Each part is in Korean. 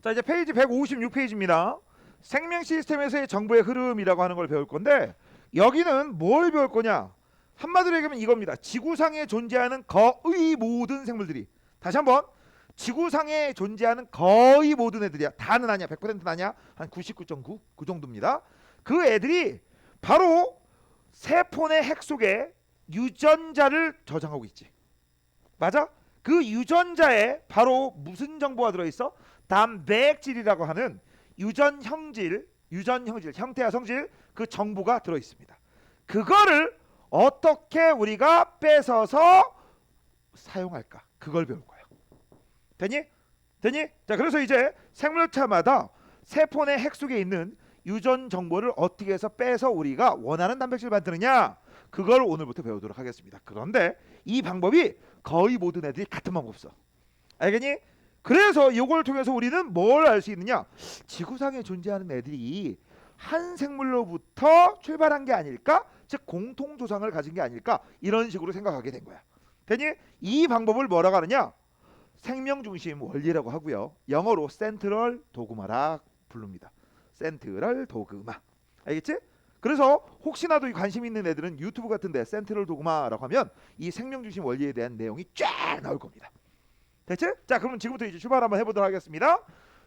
자, 이제 페이지 156페이지입니다. 생명 시스템에서의 정보의 흐름이라고 하는 걸 배울 건데, 여기는 뭘 배울 거냐? 한마디로 얘기하면 이겁니다. 지구상에 존재하는 거의 모든 생물들이, 다시 한번, 지구상에 존재하는 거의 모든 애들이야. 다는 아니야. 100%는 아니야. 한 99.9? 그 정도입니다. 그 애들이 바로 세포 내 핵 속에 유전자를 저장하고 있지. 맞아? 그 유전자에 바로 무슨 정보가 들어있어? 단백질이라고 하는 유전 형질, 형태와 성질, 그 정보가 들어있습니다. 그거를 어떻게 우리가 뺏어서 사용할까? 그걸 배울 거야. 되니? 되니? 자, 그래서 이제 생물체마다 세포 내 핵 속에 있는 유전 정보를 어떻게 해서 빼서 우리가 원하는 단백질을 만드느냐, 그걸 오늘부터 배우도록 하겠습니다. 그런데 이 방법이 거의 모든 애들이 같은 방법 없어. 알겠니? 그래서 이걸 통해서 우리는 뭘 알 수 있느냐? 지구상에 존재하는 애들이 한 생물로부터 출발한 게 아닐까? 즉 공통 조상을 가진 게 아닐까? 이런 식으로 생각하게 된 거야. 되니? 이 방법을 뭐라고 하느냐? 생명 중심 원리라고 하고요. 영어로 센트럴 도그마라 부릅니다. 센트럴 도그마. 알겠지? 그래서 혹시나도 관심 있는 애들은 유튜브 같은데 센트럴 도그마라고 하면 이 생명 중심 원리에 대한 내용이 쫙 나올 겁니다. 됐지? 자, 그럼 지금부터 이제 출발 한번 해보도록 하겠습니다.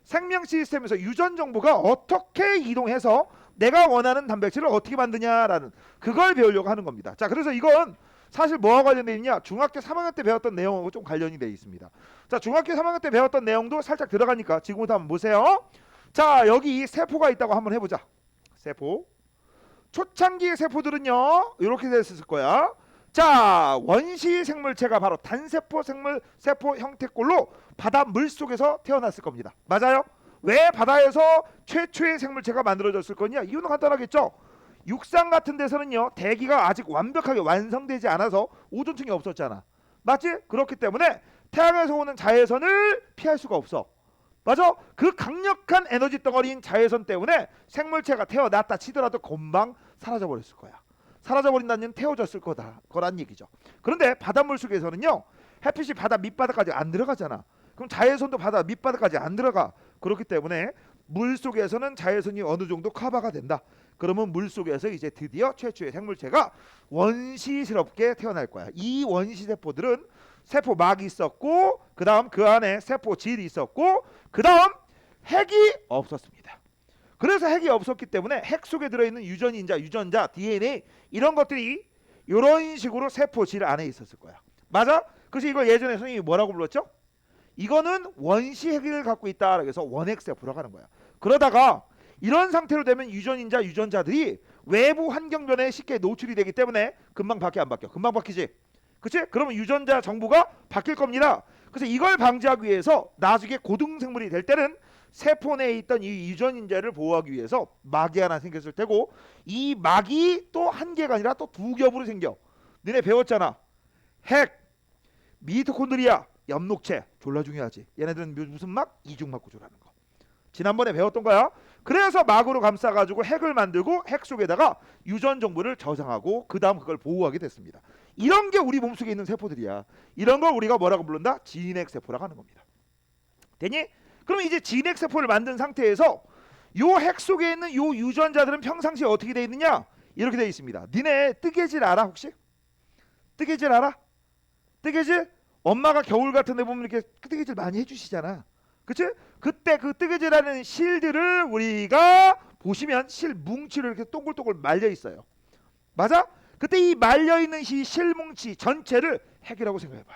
생명 시스템에서 유전 정보가 어떻게 이동해서 내가 원하는 단백질을 어떻게 만드냐라는 그걸 배우려고 하는 겁니다. 자, 그래서 이건 사실 뭐와 관련되어 있냐? 중학교 3학년 때 배웠던 내용하고 좀 관련이 되어 있습니다. 자, 중학교 3학년 때 배웠던 내용도 살짝 들어가니까 지금부터 한번 보세요. 자, 여기 세포가 있다고 한번 해보자. 세포. 초창기 세포들은요, 이렇게 됐을 거야. 자, 원시 생물체가 바로 단세포 세포 형태꼴로 바다 물 속에서 태어났을 겁니다. 맞아요? 왜 바다에서 최초의 생물체가 만들어졌을 거냐? 이유는 간단하겠죠. 육상 같은 데서는요, 대기가 아직 완벽하게 완성되지 않아서 오존층이 없었잖아. 맞지? 그렇기 때문에 태양에서 오는 자외선을 피할 수가 없어. 맞아? 그 강력한 에너지 덩어리인 자외선 때문에 생물체가 태어났다 치더라도 금방 사라져 버렸을 거야. 사라져 버린다는 태워졌을 거란 얘기죠. 그런데 바닷물 속에서는요, 햇빛이 바다 밑바닥까지 안 들어가잖아. 그럼 자외선도 바다 밑바닥까지 안 들어가. 그렇기 때문에 물 속에서는 자외선이 어느 정도 커버가 된다. 그러면 물 속에서 이제 드디어 최초의 생물체가 원시스럽게 태어날 거야. 이 원시 세포들은 세포막이 있었고, 그 다음 그 안에 세포질이 있었고, 그 다음 핵이 없었습니다. 그래서 핵이 없었기 때문에 핵 속에 들어있는 유전자, DNA 이런 것들이 이런 식으로 세포질 안에 있었을 거야. 맞아? 그래서 이걸 예전에 선생님이 뭐라고 불렀죠? 이거는 원시 핵을 갖고 있다. 그래서 원핵세포라고 하는 거야. 그러다가 이런 상태로 되면 유전자들이 외부 환경 변화에 쉽게 노출이 되기 때문에 금방 바뀌어 안 바뀌어? 금방 바뀌지. 그치? 그러면 유전자 정보가 바뀔 겁니다. 그래서 이걸 방지하기 위해서 나중에 고등생물이 될 때는 세포 내에 있던 이 유전인자를 보호하기 위해서 막이 하나 생겼을 테고, 이 막이 또 한 개가 아니라 또 두 겹으로 생겨. 너네 배웠잖아. 핵, 미토콘드리아, 엽록체. 졸라 중요하지. 얘네들은 무슨 막? 이중막 구조라는 거. 지난번에 배웠던 거야. 그래서 막으로 감싸가지고 핵을 만들고 핵 속에다가 유전 정보를 저장하고 그 다음 그걸 보호하게 됐습니다. 이런 게 우리 몸속에 있는 세포들이야. 이런 걸 우리가 뭐라고 부른다? 진핵세포라고 하는 겁니다. 되니? 그럼 이제 진핵세포를 만든 상태에서 요 핵 속에 있는 요 유전자들은 평상시에 어떻게 돼 있느냐? 이렇게 돼 있습니다. 니네 뜨개질 알아 혹시? 뜨개질 알아? 뜨개질? 엄마가 겨울 같은 데 보면 이렇게 뜨개질 많이 해주시잖아. 그치? 그때 그 뜨개질하는 실들을 우리가 보시면 실 뭉치로 이렇게 동글동글 말려 있어요. 맞아? 그때 이 말려 있는 이 실 뭉치 전체를 핵이라고 생각해봐.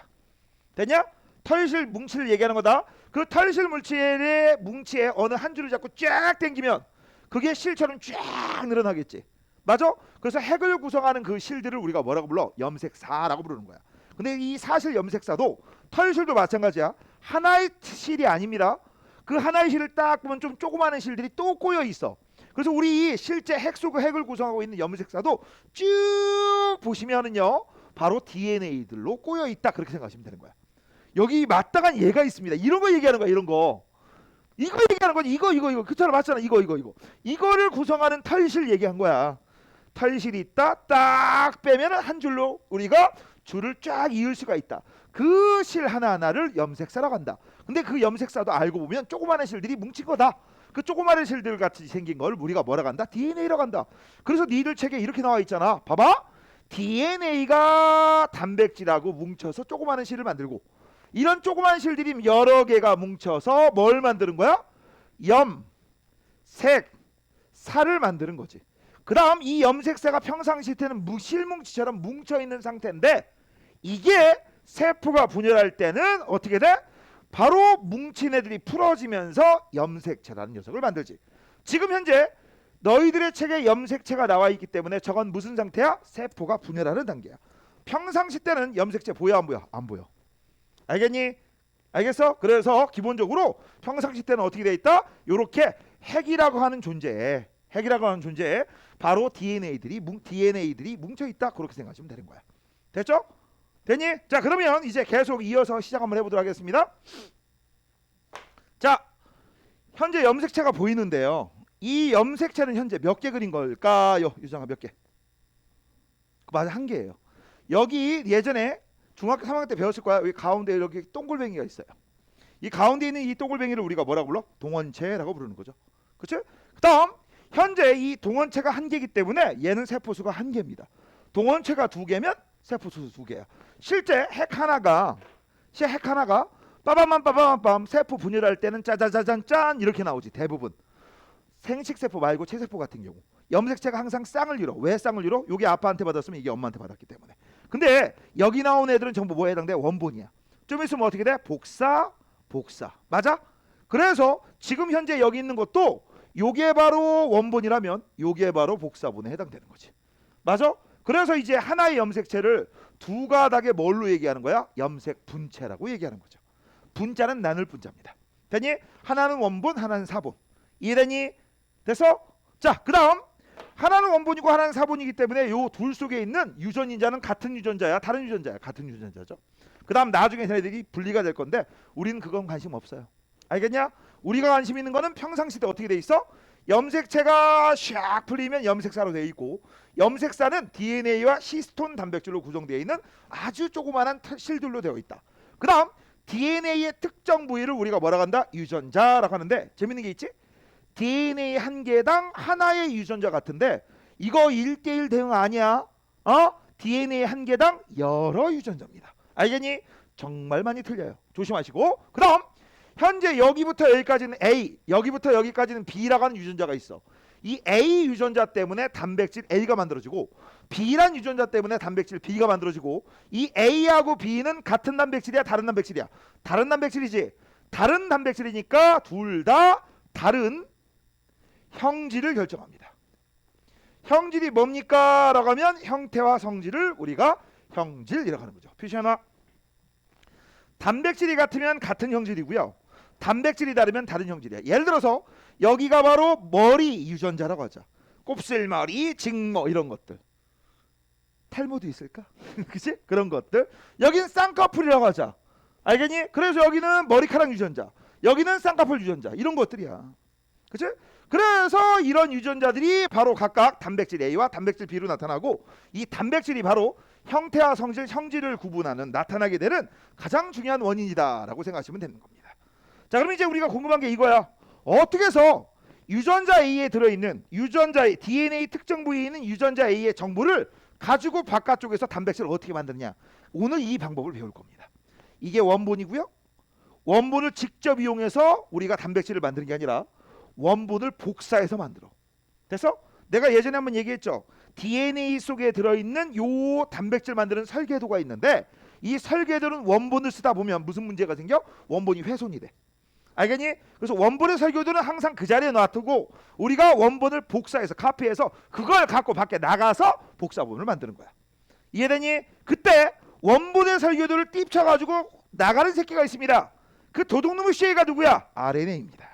됐냐? 털실 뭉치를 얘기하는 거다. 그 털실 뭉치에 어느 한 줄을 잡고 쫙 당기면 그게 실처럼 쫙 늘어나겠지. 맞아? 그래서 핵을 구성하는 그 실들을 우리가 뭐라고 불러? 염색사라고 부르는 거야. 근데 이 사실 염색사도 털실도 마찬가지야. 하나의 실이 아닙니다. 그 하나의 실을 딱 보면 좀 조그마한 실들이 또 꼬여 있어. 그래서 우리 실제 핵 속 핵을 구성하고 있는 염색사도 쭉 보시면은요, 바로 DNA들로 꼬여 있다. 그렇게 생각하시면 되는 거야. 여기 마땅한 예가 있습니다. 이런 거 얘기하는 거야. 이런 거. 이거 얘기하는 거지. 이거 그처럼 맞잖아. 이거를 구성하는 털실 얘기한 거야. 털실이 있다. 딱 빼면 한 줄로 우리가 줄을 쫙 이을 수가 있다. 그 실 하나하나를 염색사라고 한다. 근데 그 염색사도 알고 보면 조그마한 실들이 뭉친 거다. 그 조그마한 실들 같이 생긴 걸 우리가 뭐라고 한다? DNA라고 한다. 그래서 니들 책에 이렇게 나와 있잖아. 봐봐. DNA가 단백질하고 뭉쳐서 조그마한 실을 만들고, 이런 조그마한 실들이 여러 개가 뭉쳐서 뭘 만드는 거야? 염, 색, 살을 만드는 거지. 그 다음 이 염색사가 평상시 때는 실뭉치처럼 뭉쳐있는 상태인데, 이게 세포가 분열할 때는 어떻게 돼? 바로 뭉친 애들이 풀어지면서 염색체라는 녀석을 만들지. 지금 현재 너희들의 책에 염색체가 나와 있기 때문에 저건 무슨 상태야? 세포가 분열하는 단계야. 평상시 때는 염색체 보여 안 보여? 안 보여. 알겠니? 알겠어? 그래서 기본적으로 평상시 때는 어떻게 돼 있다? 요렇게 핵이라고 하는 존재에, 바로 DNA들이 뭉쳐 있다. 그렇게 생각하시면 되는 거야. 됐죠? 됐니? 자, 그러면 이제 계속 이어서 시작 한번 해보도록 하겠습니다. 자, 현재 염색체가 보이는데요. 이 염색체는 현재 몇 개 그린 걸까요? 유정아, 몇 개? 맞아, 한 개예요. 여기 예전에 중학교 3학년 때 배웠을 거야. 여기 가운데 이렇게 동글뱅이가 있어요. 이 가운데 있는 이 동글뱅이를 우리가 뭐라고 불러? 동원체라고 부르는 거죠. 그렇죠? 그다음 현재 이 동원체가 한 개이기 때문에 얘는 세포수가 한 개입니다. 동원체가 두 개면 세포수 두 개야. 실제 핵 하나가 빠밤빰 세포 분열할 때는 짜자자잔 짠 이렇게 나오지. 대부분 생식세포 말고 체세포 같은 경우 염색체가 항상 쌍을 이뤄. 왜 쌍을 이뤄? 요게 아빠한테 받았으면 이게 엄마한테 받았기 때문에. 근데 여기 나온 애들은 전부 뭐에 해당돼? 원본이야. 좀 있으면 어떻게 돼? 복사 맞아? 그래서 지금 현재 여기 있는 것도 요게 바로 원본이라면 요게 바로 복사본에 해당되는 거지. 맞아? 그래서 이제 하나의 염색체를 두 가닥의 뭘로 얘기하는 거야? 염색 분체라고 얘기하는 거죠. 분자는 나눌 분자입니다. 됐니? 하나는 원본, 하나는 사본. 이해되니? 됐어? 자, 그 다음 하나는 원본이고 하나는 사본이기 때문에 요 둘 속에 있는 유전인자는 같은 유전자야, 다른 유전자야? 같은 유전자죠. 그 다음 나중에 얘네들이 분리가 될 건데 우리는 그건 관심 없어요. 알겠냐? 우리가 관심 있는 거는 평상시 때 어떻게 돼 있어? 염색체가 샥 풀리면 염색사로 되어 있고, 염색사는 DNA와 히스톤 단백질로 구성되어 있는 아주 조그마한 실들로 되어 있다. 그 다음 DNA의 특정 부위를 우리가 뭐라고 한다? 유전자라고 하는데, 재밌는 게 있지? DNA 한 개당 하나의 유전자 같은데 이거 1대1 대응 아니야. DNA 한 개당 여러 유전자입니다. 알겠니? 정말 많이 틀려요. 조심하시고. 그 다음 현재 여기부터 여기까지는 A, 여기부터 여기까지는 B라고 하는 유전자가 있어. 이 A 유전자 때문에 단백질 A가 만들어지고, B란 유전자 때문에 단백질 B가 만들어지고, 이 A하고 B는 같은 단백질이야, 다른 단백질이야? 다른 단백질이지. 다른 단백질이니까 둘 다 다른 형질을 결정합니다. 형질이 뭡니까? 라고 하면 형태와 성질을 우리가 형질이라고 하는 거죠. 표시하나? 단백질이 같으면 같은 형질이고요. 단백질이 다르면 다른 형질이야. 예를 들어서 여기가 바로 머리 유전자라고 하자. 곱슬머리, 직모 이런 것들. 탈모도 있을까? 그치? 그런 것들. 여기는 쌍꺼풀이라고 하자. 알겠니? 그래서 여기는 머리카락 유전자, 여기는 쌍꺼풀 유전자, 이런 것들이야. 그치? 그래서 이런 유전자들이 바로 각각 단백질 A와 단백질 B로 나타나고, 이 단백질이 바로 형태와 성질, 형질을 구분하는, 나타나게 되는 가장 중요한 원인이다라고 생각하시면 되는 겁니다. 자, 그럼 이제 우리가 궁금한 게 이거야. 어떻게 해서 유전자 A에 들어있는 유전자의 DNA 특정 부위에 있는 유전자 A의 정보를 가지고 바깥쪽에서 단백질을 어떻게 만드느냐. 오늘 이 방법을 배울 겁니다. 이게 원본이고요. 원본을 직접 이용해서 우리가 단백질을 만드는 게 아니라 원본을 복사해서 만들어. 됐어? 내가 예전에 한번 얘기했죠. DNA 속에 들어있는 요 단백질 만드는 설계도가 있는데, 이 설계도는 원본을 쓰다 보면 무슨 문제가 생겨? 원본이 훼손이 돼. 알겠니? 그래서 원본의 설계도는 항상 그 자리에 놔두고 우리가 원본을 복사해서, 카피해서 그걸 갖고 밖에 나가서 복사본을 만드는 거야. 이해되니? 그때 원본의 설계도를 띄쳐가지고 나가는 새끼가 있습니다. 그 도둑놈의 쉐이가 누구야? RNA입니다.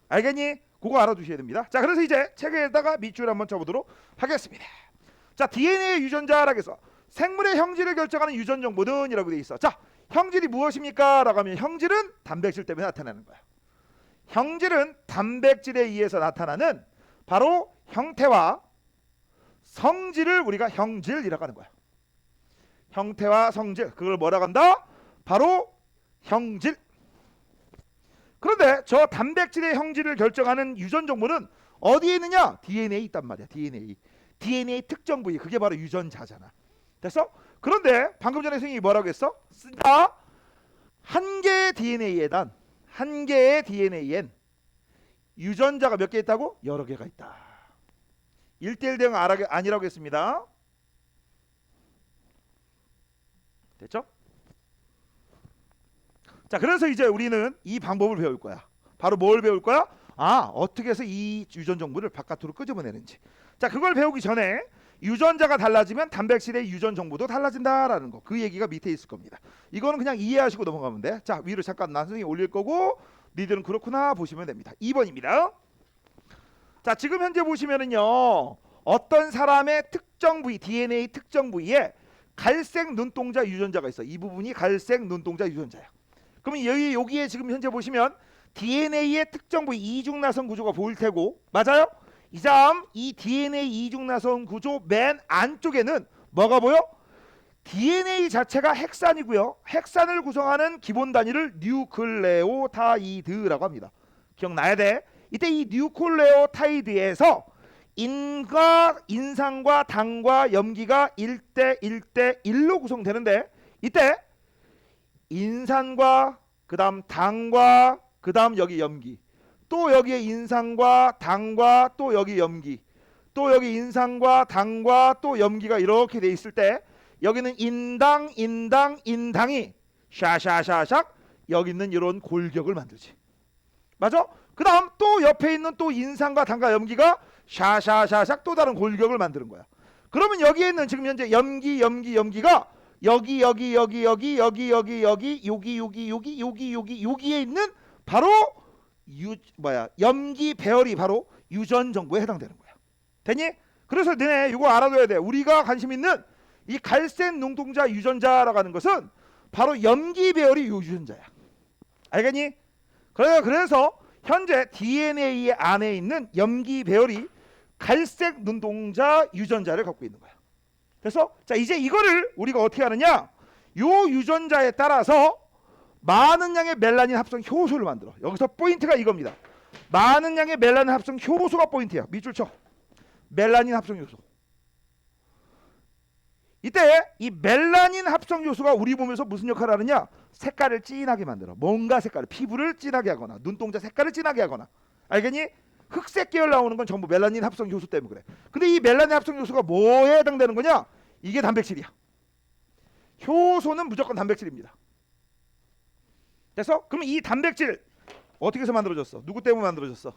알겠니? 그거 알아두셔야 됩니다. 자, 그래서 이제 책에다가 밑줄 한번 쳐보도록 하겠습니다. 자, DNA 유전자라고 해서 생물의 형질을 결정하는 유전 정보는 이라고 돼 있어. 자, 형질이 무엇입니까? 라고 하면 형질은 단백질 때문에 나타나는 거야. 형질은 단백질에 의해서 나타나는 바로 형태와 성질을 우리가 형질이라고 하는 거야. 형태와 성질, 그걸 뭐라고 한다? 바로 형질. 저 단백질의 형질을 결정하는 유전 정보는 어디에 있느냐? DNA에 있단 말이야. DNA 특정 부위, 그게 바로 유전자잖아. 됐어? 그런데 방금 전에 선생님이 뭐라고 했어? 쓰다 한 개의 DNA엔 유전자가 몇 개 있다고? 여러 개가 있다. 1대1 대응 아니라고 했습니다. 됐죠? 자, 그래서 이제 우리는 이 방법을 배울 거야. 바로 뭘 배울 거야? 어떻게 해서 이 유전 정보를 바깥으로 끄집어내는지. 자, 그걸 배우기 전에 유전자가 달라지면 단백질의 유전 정보도 달라진다라는 거, 그 얘기가 밑에 있을 겁니다. 이거는 그냥 이해하시고 넘어가면 돼. 자, 위로 잠깐 선생님이 올릴 거고 니들은 그렇구나 보시면 됩니다. 2번입니다. 자, 지금 현재 보시면은요, 어떤 사람의 특정 부위, DNA 특정 부위에 갈색 눈동자 유전자가 있어. 이 부분이 갈색 눈동자 유전자야. 그러면 여기에 지금 현재 보시면 DNA의 특정 부위 이중나선 구조가 보일 테고, 맞아요? 이 DNA 이중나선 구조 맨 안쪽에는 뭐가 보여? DNA 자체가 핵산이고요. 핵산을 구성하는 기본 단위를 뉴클레오타이드라고 합니다. 기억나야 돼. 이때 이 뉴클레오타이드에서 인산과 당과 염기가 1대1대1로 구성되는데, 이때 인산과 그다음 당과 그다음 여기 염기, 또 여기에 인산과 당과 또 여기 염기, 또 여기 인산과 당과 또 염기가 이렇게 돼 있을 때 여기는 인당이 샤샤샤샥 여기 있는 이런 골격을 만들지. 맞아? 그 다음 또 옆에 있는 또 인산과 당과 염기가 샤샤샤샥 또 다른 골격을 만드는 거야. 그러면 여기에 있는 지금 현재 염기가 여기에 있는 바로 염기 배열이 바로 유전 정보에 해당되는 거야. 됐니? 그래서 너네 이거 알아둬야 돼. 우리가 관심 있는 이 갈색 눈동자 유전자라고 하는 것은 바로 염기 배열이 유전자야. 알겠니? 그래서 현재 DNA 안에 있는 염기 배열이 갈색 눈동자 유전자를 갖고 있는 거야. 그래서 자, 이제 이거를 우리가 어떻게 하느냐? 요 유전자에 따라서 많은 양의 멜라닌 합성 효소를 만들어. 여기서 포인트가 이겁니다. 많은 양의 멜라닌 합성 효소가 포인트야. 밑줄 쳐. 멜라닌 합성 효소. 이때 이 멜라닌 합성 효소가 우리 몸에서 무슨 역할을 하느냐? 색깔을 진하게 만들어. 뭔가 색깔을, 피부를 진하게 하거나 눈동자 색깔을 진하게 하거나. 알겠니? 흑색 계열 나오는 건 전부 멜라닌 합성 효소 때문에 그래. 근데 이 멜라닌 합성 효소가 뭐에 해당되는 거냐? 이게 단백질이야. 효소는 무조건 단백질입니다. 그래서 그럼 이 단백질 어떻게 해서 만들어졌어? 누구 때문에 만들어졌어?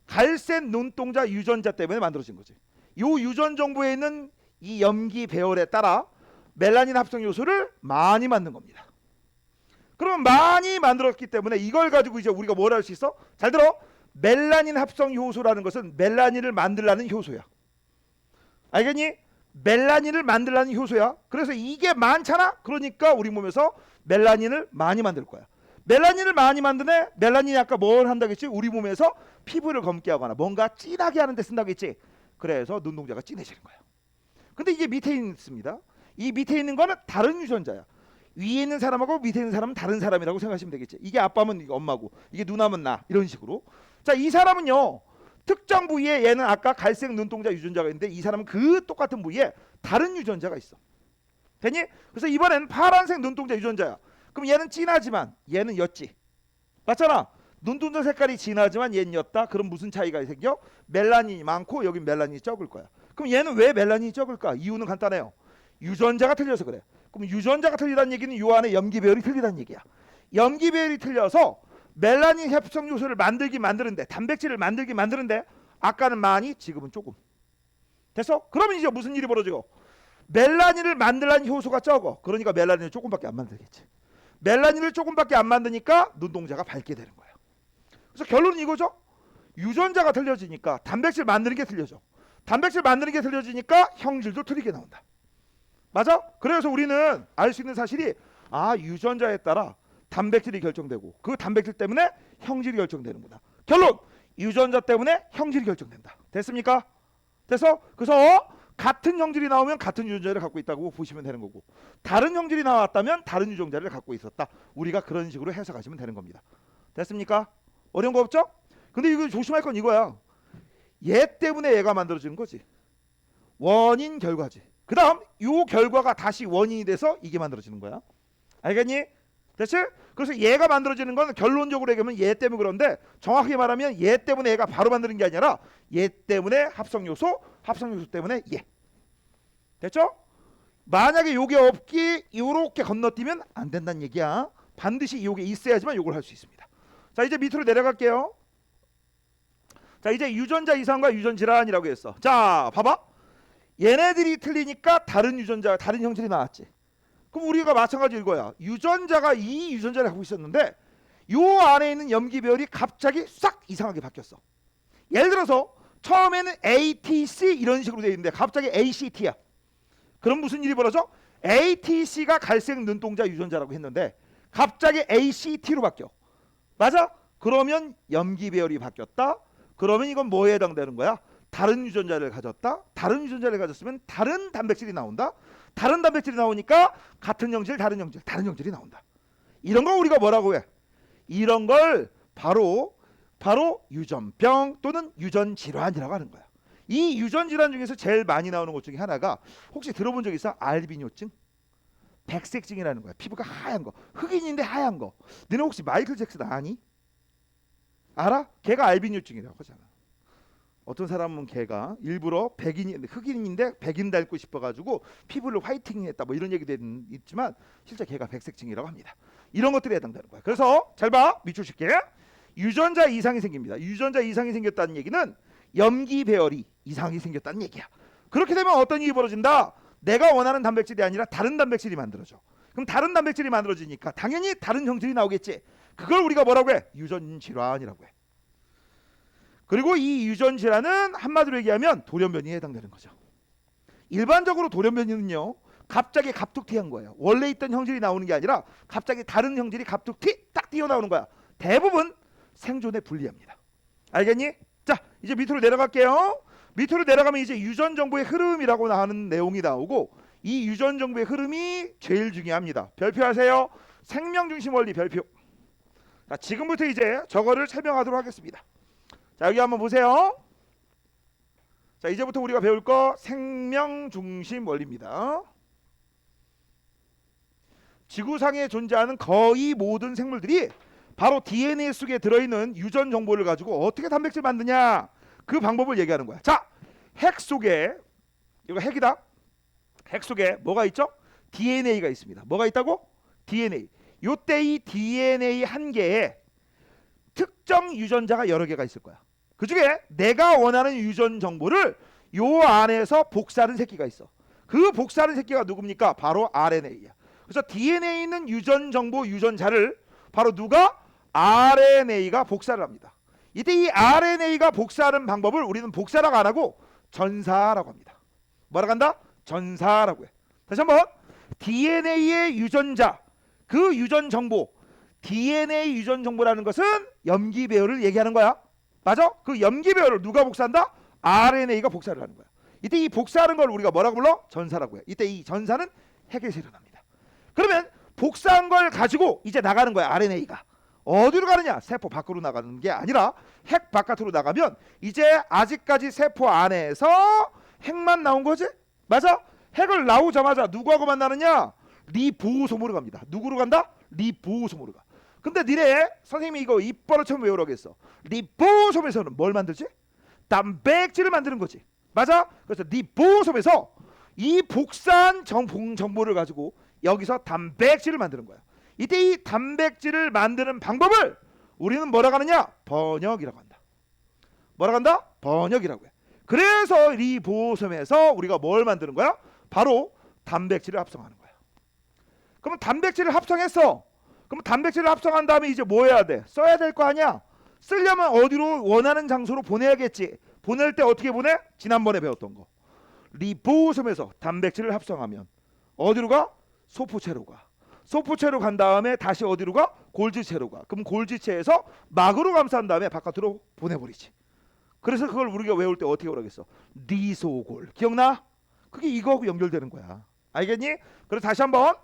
갈색 눈동자 유전자 때문에 만들어진 거지. 요 유전 정보에 있는 이 염기 배열에 따라 멜라닌 합성 요소를 많이 만든 겁니다. 그러면 많이 만들었기 때문에 이걸 가지고 이제 우리가 뭘 할 수 있어? 잘 들어. 멜라닌 합성 효소라는 것은 멜라닌을 만들라는 효소야. 알겠니? 멜라닌을 만들라는 효소야. 그래서 이게 많잖아. 그러니까 우리 몸에서 멜라닌을 많이 만들 거야. 멜라닌을 많이 만드네. 멜라닌이 아까 뭘 한다고 했지? 우리 몸에서 피부를 검게 하거나 뭔가 진하게 하는 데 쓴다고 했지. 그래서 눈동자가 진해지는 거야. 근데 이게 밑에 있습니다. 이 밑에 있는 거는 다른 유전자야. 위에 있는 사람하고 밑에 있는 사람은 다른 사람이라고 생각하시면 되겠지. 이게 아빠면 이게 엄마고, 이게 누나면 나, 이런 식으로. 자, 이 사람은요, 특정 부위에 얘는 아까 갈색 눈동자 유전자가 있는데 이 사람은 그 똑같은 부위에 다른 유전자가 있어. 됐니? 그래서 이번엔 파란색 눈동자 유전자야. 그럼 얘는 진하지만 얘는 옅지. 맞잖아. 눈동자 색깔이 진하지만 얘는 옅다. 그럼 무슨 차이가 생겨? 멜라닌이 많고 여긴 멜라닌이 적을 거야. 그럼 얘는 왜 멜라닌이 적을까? 이유는 간단해요. 유전자가 틀려서 그래. 그럼 유전자가 틀리다는 얘기는 요 안에 염기 배열이 틀리다는 얘기야. 염기 배열이 틀려서 멜라닌 합성 요소를 만드는데, 단백질을 만드는데 아까는 많이, 지금은 조금. 됐어? 그러면 이제 무슨 일이 벌어지고? 멜라닌을 만들라는 효소가 적어. 그러니까 멜라닌을 조금밖에 안 만들겠지. 멜라닌을 조금밖에 안 만드니까 눈동자가 밝게 되는 거야. 그래서 결론은 이거죠. 유전자가 틀려지니까 단백질 만드는 게 틀려져. 단백질 만드는 게 틀려지니까 형질도 틀리게 나온다. 맞아? 그래서 우리는 알 수 있는 사실이 유전자에 따라 단백질이 결정되고 그 단백질 때문에 형질이 결정되는구나. 결론! 유전자 때문에 형질이 결정된다. 됐습니까? 됐어? 그래서 같은 형질이 나오면 같은 유전자를 갖고 있다고 보시면 되는 거고, 다른 형질이 나왔다면 다른 유전자를 갖고 있었다. 우리가 그런 식으로 해석하시면 되는 겁니다. 됐습니까? 어려운 거 없죠? 근데 이거 조심할 건 이거야. 얘 때문에 얘가 만들어지는 거지. 원인 결과지. 그 다음 요 결과가 다시 원인이 돼서 이게 만들어지는 거야. 알겠니? 됐지? 그래서 얘가 만들어지는 건 결론적으로 얘기하면 얘 때문에 그런데 정확히 말하면 얘 때문에 얘가 바로 만드는 게 아니라 얘 때문에 합성요소, 합성요소 때문에 얘. 됐죠? 만약에 요게 없기 요렇게 건너뛰면 안 된다는 얘기야. 반드시 요게 있어야지만 요걸 할 수 있습니다. 자, 이제 밑으로 내려갈게요. 자, 이제 유전자 이상과 유전 질환이라고 했어. 자, 봐봐. 얘네들이 틀리니까 다른 유전자, 다른 형질이 나왔지. 그럼 우리가 마찬가지로 이거야. 유전자가 이 유전자를 갖고 있었는데 요 안에 있는 염기배열이 갑자기 싹 이상하게 바뀌었어. 예를 들어서 처음에는 ATC 이런 식으로 돼 있는데 갑자기 ACT야. 그럼 무슨 일이 벌어져? ATC가 갈색 눈동자 유전자라고 했는데 갑자기 ACT로 바뀌어. 맞아? 그러면 염기배열이 바뀌었다. 그러면 이건 뭐에 해당되는 거야? 다른 유전자를 가졌다. 다른 유전자를 가졌으면 다른 단백질이 나온다. 다른 단백질이 나오니까 같은 형질, 다른 형질, 다른 형질이 나온다. 이런 거 우리가 뭐라고 해? 이런 걸 바로 유전병 또는 유전질환이라고 하는 거야. 이 유전질환 중에서 제일 많이 나오는 것 중에 하나가 혹시 들어본 적 있어? 알비뇨증? 백색증이라는 거야. 피부가 하얀 거. 흑인인데 하얀 거. 너네 혹시 마이클 잭슨 아니? 알아? 걔가 알비뇨증이라고 하잖아. 어떤 사람은 걔가 일부러 흑인인데 백인 닮고 싶어가지고 피부를 화이팅했다 뭐 이런 얘기도 있지만 실제 걔가 백색증이라고 합니다. 이런 것들이 해당되는 거야. 그래서 잘 봐. 밑줄 칠게. 유전자 이상이 생깁니다. 유전자 이상이 생겼다는 얘기는 염기 배열이 이상이 생겼다는 얘기야. 그렇게 되면 어떤 일이 벌어진다? 내가 원하는 단백질이 아니라 다른 단백질이 만들어져. 그럼 다른 단백질이 만들어지니까 당연히 다른 형질이 나오겠지. 그걸 우리가 뭐라고 해? 유전질환이라고 해. 그리고 이 유전질환은 한마디로 얘기하면 돌연변이에 해당되는 거죠. 일반적으로 돌연변이는요, 갑자기 갑툭튀한 거예요. 원래 있던 형질이 나오는 게 아니라 갑자기 다른 형질이 갑툭튀 딱 튀어나오는 거야. 대부분 생존에 불리합니다. 알겠니? 자, 이제 밑으로 내려갈게요. 밑으로 내려가면 이제 유전 정보의 흐름이라고 하는 내용이 나오고 이 유전 정보의 흐름이 제일 중요합니다. 별표하세요. 생명 중심 원리 별표. 자, 지금부터 이제 저거를 설명하도록 하겠습니다. 자, 여기 한번 보세요. 자, 이제부터 우리가 배울 거 생명 중심 원리입니다. 지구상에 존재하는 거의 모든 생물들이 바로 DNA 속에 들어있는 유전 정보를 가지고 어떻게 단백질 만드냐 그 방법을 얘기하는 거야. 자, 핵 속에 이거 핵이다. 핵 속에 뭐가 있죠? DNA가 있습니다. 뭐가 있다고? DNA. 요때 이 DNA 한 개에 특정 유전자가 여러 개가 있을 거야. 그 중에 내가 원하는 유전 정보를 요 안에서 복사하는 새끼가 있어. 그 복사하는 새끼가 누굽니까? 바로 RNA야. 그래서 DNA에 있는 유전 정보 유전자를 바로 누가? RNA가 복사를 합니다. 이때 이 RNA가 복사하는 방법을 우리는 복사라고 안 하고 전사라고 합니다. 뭐라고 한다? 전사라고 해. 다시 한번 DNA의 유전자, 그 유전 정보, DNA 유전 정보라는 것은 염기 배열을 얘기하는 거야. 맞아? 그 염기 배열을 누가 복사한다? RNA가 복사를 하는 거야. 이때 이 복사하는 걸 우리가 뭐라고 불러? 전사라고 해. 이때 이 전사는 핵에서 일어납니다. 그러면 복사한 걸 가지고 이제 나가는 거야. RNA가. 어디로 가느냐? 세포 밖으로 나가는 게 아니라 핵 바깥으로 나가면 이제 아직까지 세포 안에서 핵만 나온 거지? 맞아? 핵을 나오자마자 누구하고 만나느냐? 리보소모로 갑니다. 누구로 간다? 리보소모로 가. 근데 니네 선생님이 이거 입버릇 처음 외우라고 했어. 리보솜에서는 뭘 만들지? 단백질을 만드는 거지. 맞아? 그래서 리보솜에서 이 복사한 정보를 가지고 여기서 단백질을 만드는 거야. 이때 이 단백질을 만드는 방법을 우리는 뭐라고 하느냐? 번역이라고 한다. 뭐라고 한다? 번역이라고 해. 그래서 리보솜에서 우리가 뭘 만드는 거야? 바로 단백질을 합성하는 거야. 그럼 단백질을 합성했어. 그럼 단백질을 합성한 다음에 이제 뭐 해야 돼? 써야 될 거 아니야? 쓰려면 어디로 원하는 장소로 보내야겠지. 보낼 때 어떻게 보내? 지난번에 배웠던 거. 리보솜에서 단백질을 합성하면 어디로 가? 소포체로 가. 소포체로 간 다음에 다시 어디로 가? 골지체로 가. 그럼 골지체에서 막으로 감싼 다음에 바깥으로 보내버리지. 그래서 그걸 우리가 외울 때 어떻게 오라겠어? 리소골. 기억나? 그게 이거하고 연결되는 거야. 알겠니? 그래서 다시 한번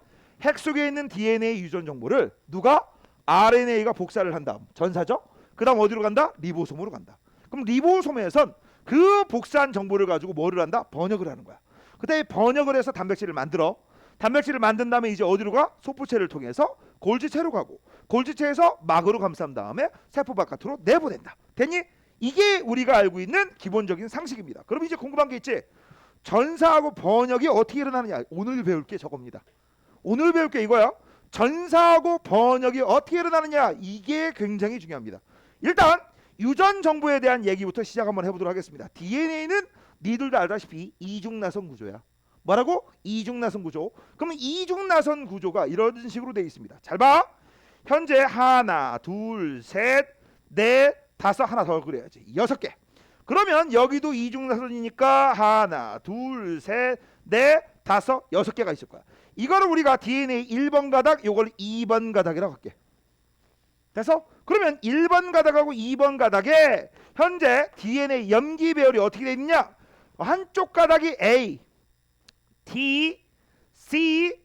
핵 속에 있는 DNA 유전 정보를 누가? RNA가 복사를 한 다음 전사죠. 그 다음 어디로 간다? 리보솜으로 간다. 그럼 리보솜에선 그 복사한 정보를 가지고 뭐를 한다? 번역을 하는 거야. 그다음에 번역을 해서 단백질을 만들어. 단백질을 만든 다음에 이제 어디로 가? 소포체를 통해서 골지체로 가고, 골지체에서 막으로 감싼 다음에 세포 바깥으로 내보낸다. 됐니? 이게 우리가 알고 있는 기본적인 상식입니다. 그럼 이제 궁금한 게 있지? 전사하고 번역이 어떻게 일어나느냐? 오늘 배울 게 저겁니다. 오늘 배울 게 이거야. 전사하고 번역이 어떻게 일어나느냐? 이게 굉장히 중요합니다. 일단 유전 정보에 대한 얘기부터 시작 한번 해보도록 하겠습니다. DNA는 니들도 알다시피 이중나선 구조야. 뭐라고? 이중나선 구조. 그러면 이중나선 구조가 이런 식으로 되어 있습니다. 잘 봐. 현재 하나, 둘, 셋, 넷, 다섯, 하나 더 그래야지. 6개. 그러면 여기도 이중나선이니까 하나, 둘, 셋, 넷, 다섯, 6개가 있을 거야. 이거를 우리가 DNA 1번 가닥, 요걸 2번 가닥이라고 할게. 됐어? 그러면 1번 가닥하고 2번 가닥에 현재 DNA 염기 배열이 어떻게 되어 있느냐? 한쪽 가닥이 A, T, C,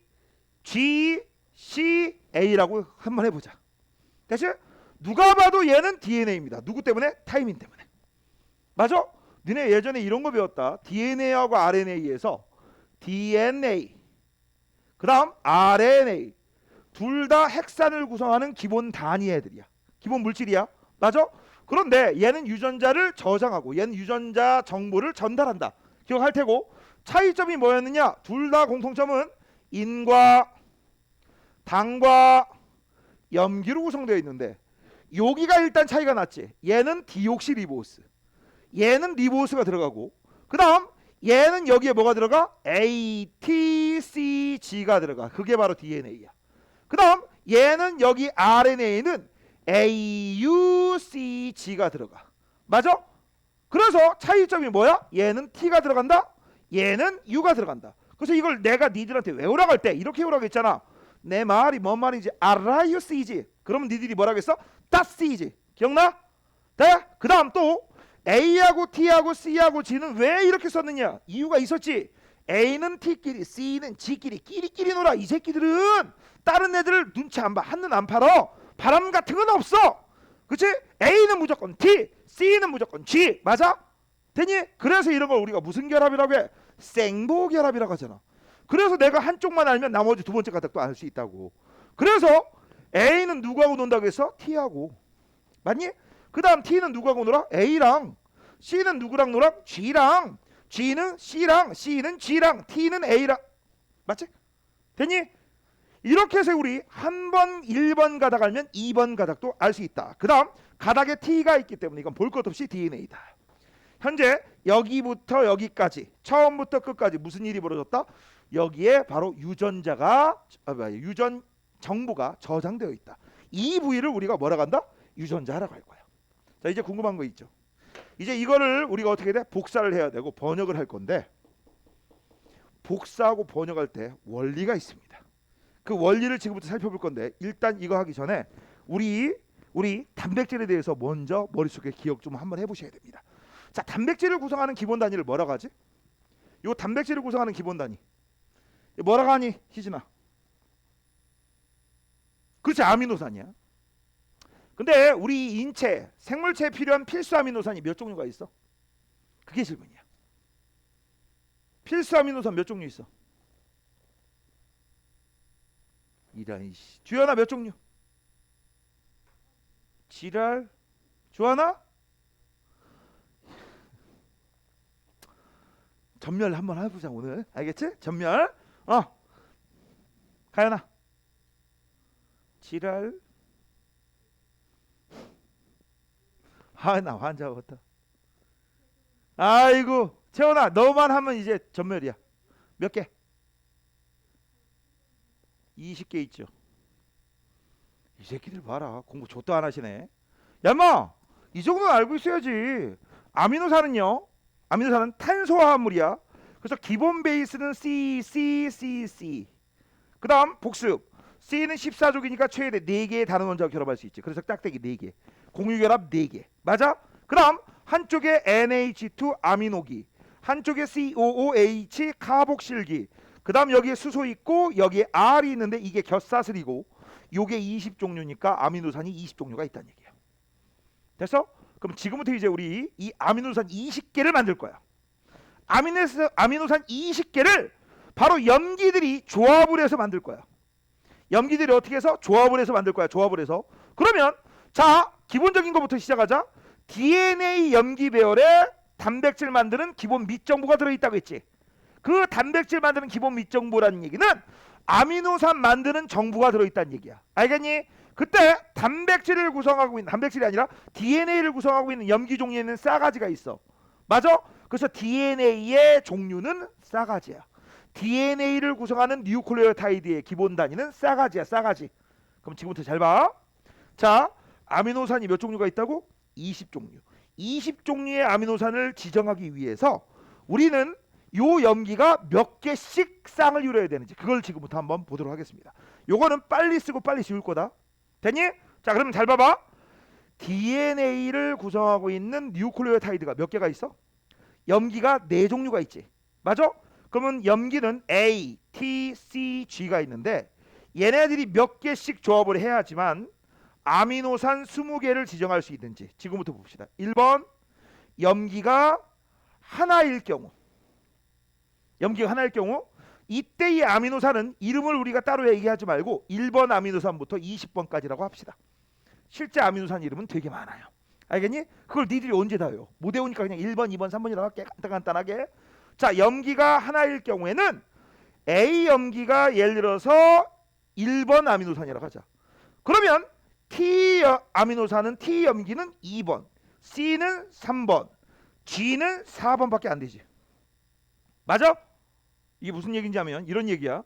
G, C, A라고 한번 해보자. 됐지? 누가 봐도 얘는 DNA입니다. 누구 때문에? 타이밍 때문에. 맞아? 너네 예전에 이런 거 배웠다. DNA하고 RNA에서 DNA, 그 다음 RNA 둘 다 핵산을 구성하는 기본 단위 애들이야. 기본 물질이야. 맞아? 그런데 얘는 유전자를 저장하고 얘는 유전자 정보를 전달한다. 기억할 테고, 차이점이 뭐였느냐? 둘 다 공통점은 인과 당과 염기로 구성되어 있는데 여기가 일단 차이가 났지. 얘는 디옥시리보스, 얘는 리보스가 들어가고, 그 다음 얘는 여기에 뭐가 들어가? ATCG가 들어가. 그게 바로 DNA야. 그 다음 얘는 여기 RNA는 AUCG가 들어가. 맞아? 그래서 차이점이 뭐야? 얘는 T가 들어간다, 얘는 U가 들어간다. 그래서 이걸 내가 니들한테 외우라고 할 때 이렇게 외우라고 했잖아. 내 말이 뭔 말인지 알아요, 쓰이지? 그러면 니들이 뭐라고 했어? 다 쓰이지. 기억나? 네? 그 다음 또 A하고 T하고 C하고 G는 왜 이렇게 썼느냐? 이유가 있었지. A는 T끼리, C는 G끼리 끼리끼리 놀아. 이 새끼들은 다른 애들을 눈치 안 봐. 한눈 안 팔어. 바람 같은 건 없어. 그치? A는 무조건 T, C는 무조건 G. 맞아? 되니? 그래서 이런 걸 우리가 무슨 결합이라고 해? 생보 결합이라고 하잖아. 그래서 내가 한쪽만 알면 나머지 두 번째 가닥도 알 수 있다고. 그래서 A는 누구하고 논다고 했어? T하고. 맞니? 그 다음 T는 누구하고 놀아? A랑. C는 누구랑 놀아? G랑. G는 C랑, C는 G랑, T는 A랑. 맞지? 됐니? 이렇게 해서 우리 한 번 1번 가닥 알면 2번 가닥도 알 수 있다. 그 다음 가닥에 T가 있기 때문에 이건 볼 것 없이 DNA다. 현재 여기부터 여기까지 처음부터 끝까지 무슨 일이 벌어졌다? 여기에 바로 유전자가 유전 정보가 저장되어 있다. 이 부위를 우리가 뭐라고 한다? 유전자라고 할 거야. 자, 이제 궁금한 거 있죠. 이제 이거를 우리가 어떻게 돼? 복사를 해야 되고 번역을 할 건데, 복사하고 번역할 때 원리가 있습니다. 그 원리를 지금부터 살펴볼 건데, 일단 이거 하기 전에 우리 단백질에 대해서 먼저 머릿속에 기억 좀 한번 해보셔야 됩니다. 자, 단백질을 구성하는 기본 단위를 뭐라고 하지? 요 단백질을 구성하는 기본 단위 뭐라고 하니, 희진아? 그렇지, 아미노산이야. 근데 우리 인체, 생물체에 필요한 필수 아미노산이 몇 종류가 있어? 그게 질문이야. 필수 아미노산 몇 종류 있어? 이란 씨. 주연아 몇 종류? 지랄. 주하나? 전멸 한번 해보자 오늘. 알겠지? 전멸. 가연아. 지랄. 나 환장하겠다. 아이고, 채원아 너만 하면 이제 전멸이야. 몇 개? 20개 있죠. 이 새끼들 봐라, 공부 좆도 안 하시네. 야마, 이 정도는 알고 있어야지. 아미노산은요, 아미노산은 탄소화합물이야. 그래서 기본 베이스는 C. 그 다음 복습. C는 14족이니까 최대 4개의 단원 원자가 결합할 수 있지. 그래서 짝대기 4개, 공유결합 4개. 맞아? 그 다음 한쪽에 NH2 아미노기, 한쪽에 COOH 카복실기, 그 다음 여기에 수소 있고 여기에 R이 있는데 이게 곁사슬이고, 요게 20종류니까 아미노산이 20종류가 있다는 얘기예요. 됐어? 그럼 지금부터 이제 우리 이 아미노산 20개를 만들 거야. 아미노산 20개를 바로 염기들이 조합을 해서 만들 거야. 염기들이 어떻게 해서? 조합을 해서 만들 거야. 조합을 해서. 그러면 자, 기본적인 것부터 시작하자. DNA 염기 배열에 단백질 만드는 기본 밑정보가 들어있다고 했지. 그 단백질 만드는 기본 밑정보라는 얘기는 아미노산 만드는 정보가 들어있다는 얘기야. 알겠니? 그때 단백질을 구성하고 있는, 단백질이 아니라 DNA를 구성하고 있는 염기 종류에는 싸가지가 있어. 맞아? 그래서 DNA의 종류는 싸가지야. DNA를 구성하는 뉴클레오타이드의 기본 단위는 싸가지야. 싸가지. 그럼 지금부터 잘 봐. 자, 아미노산이 몇 종류가 있다고? 20종류. 20종류의 아미노산을 지정하기 위해서 우리는 요 염기가 몇 개씩 쌍을 이루어야 되는지 그걸 지금부터 한번 보도록 하겠습니다. 요거는 빨리 쓰고 빨리 지울 거다. 됐니? 자, 그러면 잘 봐봐. DNA를 구성하고 있는 뉴클레오타이드가 몇 개가 있어? 염기가 4종류가 있지. 맞아? 그러면 염기는 A, T, C, G가 있는데 얘네들이 몇 개씩 조합을 해야지만 아미노산 20개를 지정할 수 있는지 지금부터 봅시다. 1번, 염기가 하나일 경우, 염기가 하나일 경우 이때의 아미노산은 이름을 우리가 따로 얘기하지 말고 1번 아미노산부터 20번까지라고 합시다. 실제 아미노산 이름은 되게 많아요. 알겠니? 그걸 니들이 언제 다 외워? 못 외우니까 그냥 1번, 2번, 3번이라고 할게. 간단하게. 자, 염기가 하나일 경우에는 A 염기가 예를 들어서 1번 아미노산이라고 하자. 그러면 T 아미노산은 T 염기는 2번, C는 3번, G는 4번밖에 안 되지. 맞아? 이게 무슨 얘기인지 하면 이런 얘기야.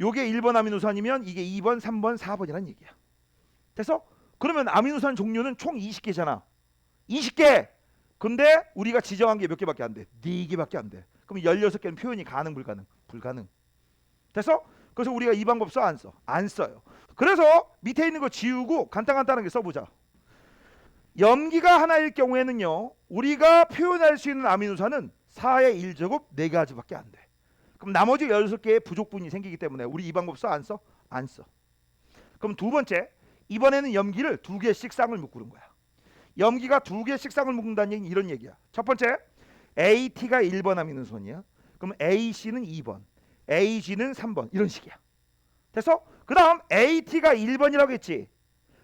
요게 1번 아미노산이면 이게 2번, 3번, 4번이라는 얘기야. 됐어? 그러면 아미노산 종류는 총 20개잖아. 20개. 근데 우리가 지정한 게 몇 개밖에 안 돼? 4개밖에 안 돼. 그럼 16개는 표현이 가능, 불가능? 불가능. 됐어? 그래서 우리가 이 방법 써, 안 써? 안 써요. 그래서 밑에 있는 거 지우고 간단하게 써보자. 염기가 하나일 경우에는요, 우리가 표현할 수 있는 아미노산은 4의 1제곱 4가지밖에 안 돼. 그럼 나머지 16개의 부족분이 생기기 때문에 우리 이 방법 써, 안 써? 안 써. 그럼 두 번째, 이번에는 염기를 2개씩 쌍을 묶는 거야. 염기가 2개씩 쌍을 묶는다는 얘기는 이런 얘기야. 첫 번째, AT가 1번 아미노산이야. 그럼 AC는 2번, AG는 3번, 이런 식이야. 됐어? 그 다음 AT가 1번이라고 했지.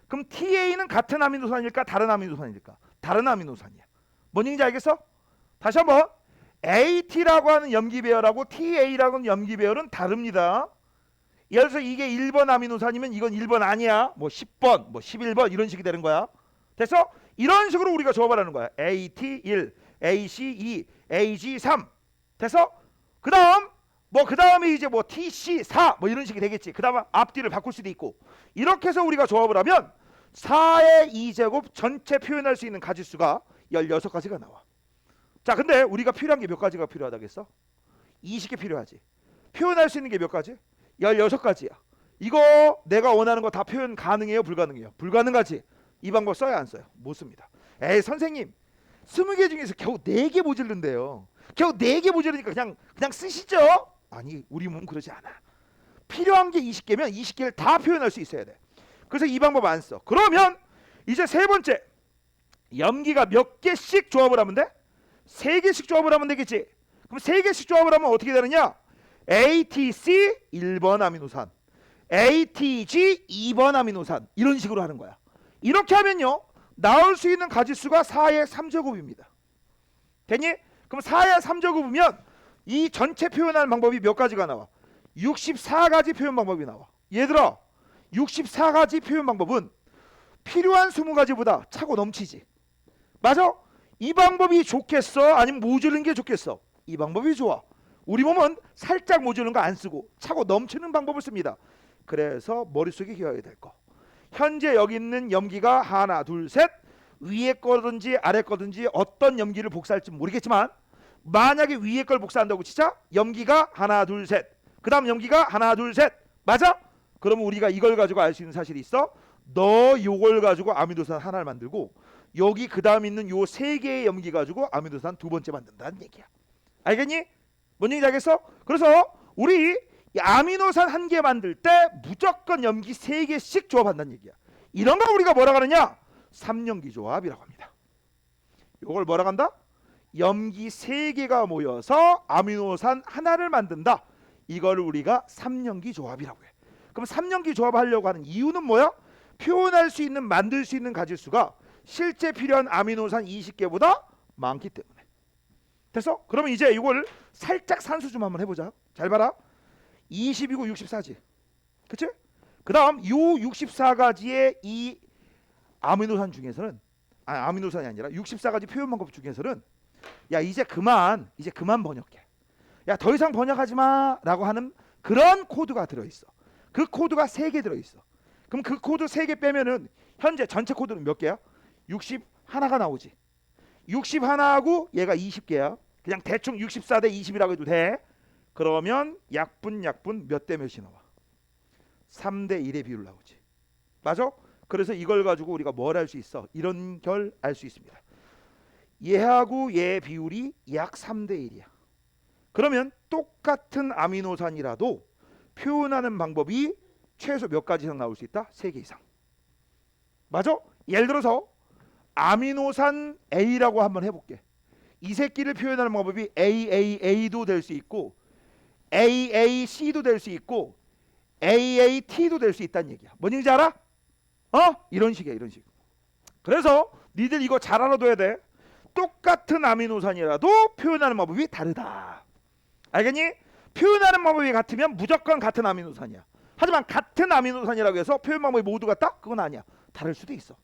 그럼 TA는 같은 아미노산일까 다른 아미노산일까? 다른 아미노산이야. 뭔 얘기인지 알겠어? 다시 한번. AT라고 하는 염기 배열하고 TA라고 하는 염기 배열은 다릅니다. 예를 들어서 이게 1번 아미노산이면 이건 1번 아니야. 뭐 10번, 뭐 11번 이런 식이 되는 거야. 됐어? 이런 식으로 우리가 조합을 하는 거야. AT 1, AC 2, AG 3. 됐어? 그 다음에 이제 뭐 TC 4 뭐 이런 식이 되겠지. 그 다음 앞뒤를 바꿀 수도 있고. 이렇게 해서 우리가 조합을 하면 4의 2제곱 전체 표현할 수 있는 가지수가 16가지가 나와. 자, 근데 우리가 필요한 게 몇 가지가 필요하다겠어? 20개 필요하지. 표현할 수 있는 게 몇 가지? 16가지야. 이거 내가 원하는 거 다 표현 가능해요? 불가능해요? 불가능하지. 이 방법 써야 안 써요? 못 씁니다. 에이, 선생님 20개 중에서 겨우 4개 모자른데요. 겨우 4개 모자르니까 그냥 쓰시죠? 아니, 우리 몸은 그러지 않아. 필요한 게 20개면 20개를 다 표현할 수 있어야 돼. 그래서 이 방법 안 써. 그러면 이제 세 번째, 염기가 몇 개씩 조합을 하면 돼? 3개씩 조합을 하면 되겠지. 그럼 3개씩 조합을 하면 어떻게 되느냐? ATC 1번 아미노산, ATG 2번 아미노산, 이런 식으로 하는 거야. 이렇게 하면요, 나올 수 있는 가지수가 4의 3제곱입니다. 됐니? 그럼 4의 3제곱이면 이 전체 표현하는 방법이 몇 가지가 나와? 64가지 표현 방법이 나와. 얘들아, 64가지 표현 방법은 필요한 20가지보다 차고 넘치지. 맞아? 이 방법이 좋겠어? 아니면 모자른 게 좋겠어? 이 방법이 좋아. 우리 몸은 살짝 모자른 거 안 쓰고 차고 넘치는 방법을 씁니다. 그래서 머릿속에 기억해야 될 거. 현재 여기 있는 염기가 하나, 둘, 셋. 위에 거든지 아래 거든지 어떤 염기를 복사할지 모르겠지만 만약에 위에 걸 복사한다고 치자. 염기가 하나, 둘, 셋. 그 다음 염기가 하나, 둘, 셋. 맞아? 그러면 우리가 이걸 가지고 알 수 있는 사실이 있어. 너 요걸 가지고 아미노산 하나를 만들고 여기 그 다음 있는 요 3개의 염기 가지고 아미노산 2번째 만든다는 얘기야. 알겠니? 뭔 얘기인지 알겠어? 그래서 우리 이 아미노산 한 개 만들 때 무조건 염기 3개씩 조합한다는 얘기야. 이런 걸 우리가 뭐라고 하느냐? 3연기 조합이라고 합니다. 이걸 뭐라고 한다? 염기 3개가 모여서 아미노산 하나를 만든다. 이걸 우리가 3연기 조합이라고 해. 그럼 3연기 조합을 하려고 하는 이유는 뭐야? 표현할 수 있는, 만들 수 있는 가짓수가 실제 필요한 아미노산 20개보다 많기 때문에. 됐어? 그러면 이제 이걸 살짝 산수 좀 한번 해보자. 잘 봐라. 20이고 64지. 그치? 그 다음 요 64가지의 이 아미노산 중에서는, 아미노산이 아니라 64가지 표현 방법 중에서는 야 이제 그만 번역해. 야 더 이상 번역하지 마 라고 하는 그런 코드가 들어있어. 그 코드가 3개 들어있어. 그럼 그 코드 3개 빼면은 현재 전체 코드는 몇 개야? 61가 나오지. 61하고 얘가 20개야. 그냥 대충 64 대 20이라고 해도 돼. 그러면 약분 몇 대 몇이 나와? 3대 1의 비율 나오지. 맞아? 그래서 이걸 가지고 우리가 뭘 할 수 있어? 이런 결 알 수 있습니다. 얘하고 얘 비율이 약 3대 1이야. 그러면 똑같은 아미노산이라도 표현하는 방법이 최소 몇 가지 이상 나올 수 있다? 3개 이상. 맞아? 예를 들어서 아미노산 A라고 한번 해볼게. 이 새끼를 표현하는 방법이 AAA도 될 수 있고 AAC도 될 수 있고 AAT도 될 수 있다는 얘기야. 뭔 얘기인지 알아? 이런 식이야, 이런 식. 그래서 니들 이거 잘 알아둬야 돼. 똑같은 아미노산이라도 표현하는 방법이 다르다. 알겠니? 표현하는 방법이 같으면 무조건 같은 아미노산이야. 하지만 같은 아미노산이라고 해서 표현 방법이 모두 같다? 그건 아니야. 다를 수도 있어.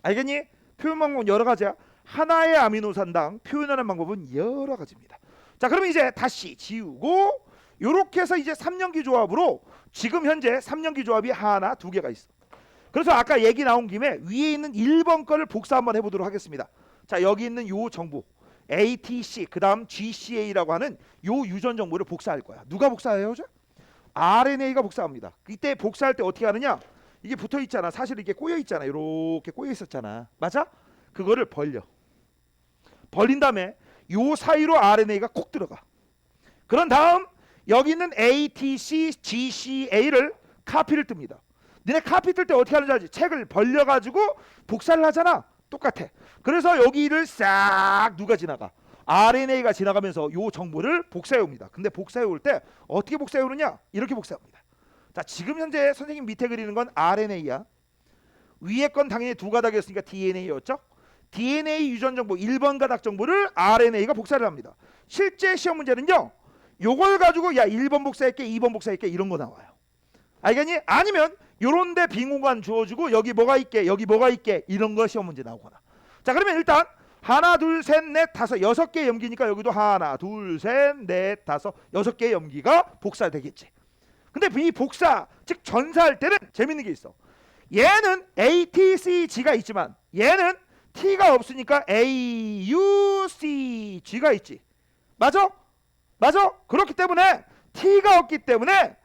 알겠니? 표현 방법은 여러 가지야. 하나의 아미노산당 표현하는 방법은 여러 가지입니다. 자, 그럼 이제 다시 지우고 요렇게 해서 이제 3연기 조합으로 지금 현재 3연기 조합이 하나, 2개가 있어. 그래서 아까 얘기 나온 김에 위에 있는 1번 거를 복사 한번 해보도록 하겠습니다. 자, 여기 있는 요 정보 ATC 그 다음 GCA라고 하는 요 유전 정보를 복사할 거야. 누가 복사해요? RNA가 복사합니다. 이때 복사할 때 어떻게 하느냐? 이게 붙어 있잖아. 사실 이게 꼬여 있잖아. 이렇게 꼬여 있었잖아. 맞아? 그거를 벌린 다음에 요 사이로 RNA가 콕 들어가. 그런 다음 여기 있는 ATC, GCA를 카피를 뜹니다. 너네 카피 뜰 때 어떻게 하는지 알지? 책을 벌려가지고 복사를 하잖아. 똑같아. 그래서 여기를 싹 누가 지나가? RNA가 지나가면서 요 정보를 복사해 옵니다. 근데 복사해 올 때 어떻게 복사해 오느냐? 이렇게 복사합니다. 자, 지금 현재 선생님 밑에 그리는 건 RNA야. 위에 건 당연히 2가닥이었으니까 DNA였죠. DNA 유전 정보 1번 가닥 정보를 RNA가 복사를 합니다. 실제 시험 문제는요. 요걸 가지고 야 1번 복사할게 2번 복사할게 이런 거 나와요. 알겠니? 아니면 요런 데 빈 공간 주어주고 여기 뭐가 있게 여기 뭐가 있게 이런 거 시험 문제 나오거나. 자, 그러면 일단 하나 둘 셋 넷 다섯 6개 염기니까 여기도 하나 둘 셋 넷 다섯 6개 염기가 복사되겠지. 근데 이 복사 즉 전사할 때는 재밌는 게 있어. 얘는 ATCG가 있지만 얘는 T가 없으니까 AUCG가 있지. 맞아? 맞아? 그렇기 때문에 T가 없기 때문에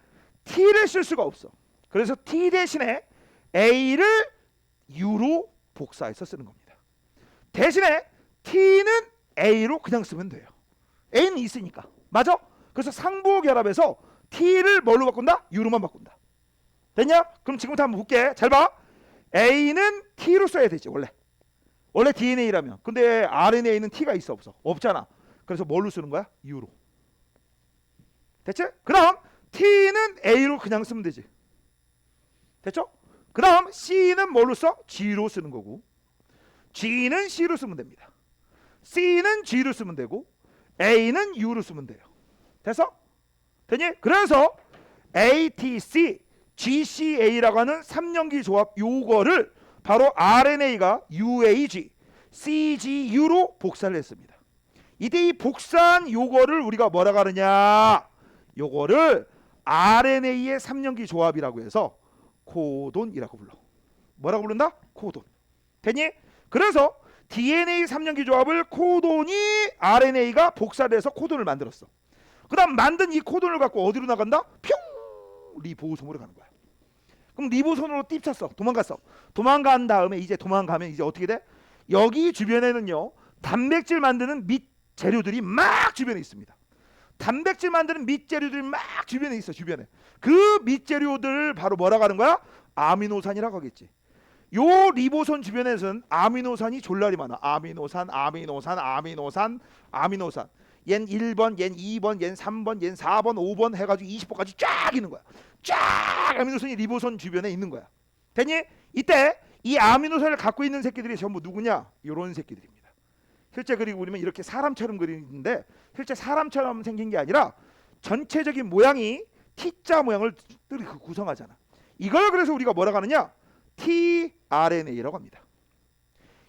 T를 쓸 수가 없어. 그래서 T 대신에 A를 U로 복사해서 쓰는 겁니다. 대신에 T는 A로 그냥 쓰면 돼요. A는 있으니까. 맞아? 그래서 상부 결합해서 T를 뭘로 바꾼다? U로만 바꾼다. 됐냐? 그럼 지금부터 한번 볼게. 잘 봐. A는 T로 써야 되지 원래 DNA라면. 근데 RNA는 T가 있어 없어? 없잖아. 그래서 뭘로 쓰는 거야? U로. 됐지? 그 다음 T는 A로 그냥 쓰면 되지. 됐죠? 그 다음 C는 뭘로 써? G로 쓰는 거고 G는 C로 쓰면 됩니다. C는 G로 쓰면 되고 A는 U로 쓰면 돼요. 됐어? 됐니? 그래서 ATC, GCA라고 하는 3연기 조합 요거를 바로 RNA가 UAG, CGU로 복사를 했습니다. 이때 이 복사한 요거를 우리가 뭐라고 하느냐? 요거를 RNA의 3연기 조합이라고 해서 코돈이라고 불러. 뭐라고 부른다? 코돈. 됐니? 그래서 DNA 3연기 조합을 코돈이 RNA가 복사를 해서 코돈을 만들었어. 그 다음 만든 이 코돈을 갖고 어디로 나간다? 뿅! 리보솜으로 가는 거야. 그럼 리보솜으로 띠쳤어. 도망갔어. 도망간 다음에 이제 도망가면 이제 어떻게 돼? 여기 주변에는요 단백질 만드는 밑 재료들이 막 주변에 있습니다. 단백질 만드는 밑재료들이 막 주변에 있어. 주변에 그 밑재료들 바로 뭐라고 하는 거야? 아미노산이라고 하겠지. 요 리보손 주변에서는 아미노산이 졸라리 많아. 아미노산, 아미노산, 아미노산, 아미노산. 얜 1번, 얜 2번, 얜 3번, 얜 4번, 5번 해가지고 20번까지 쫙 있는 거야. 쫙 아미노산이 리보손 주변에 있는 거야. 됐니? 이때 이 아미노산을 갖고 있는 새끼들이 전부 누구냐? 요런 새끼들입니다. 실제 그리고 그리면 이렇게 사람처럼 그리는데 실제 사람처럼 생긴 게 아니라 전체적인 모양이 T자 모양을 구성하잖아. 이걸 그래서 우리가 뭐라고 하느냐? tRNA라고 합니다.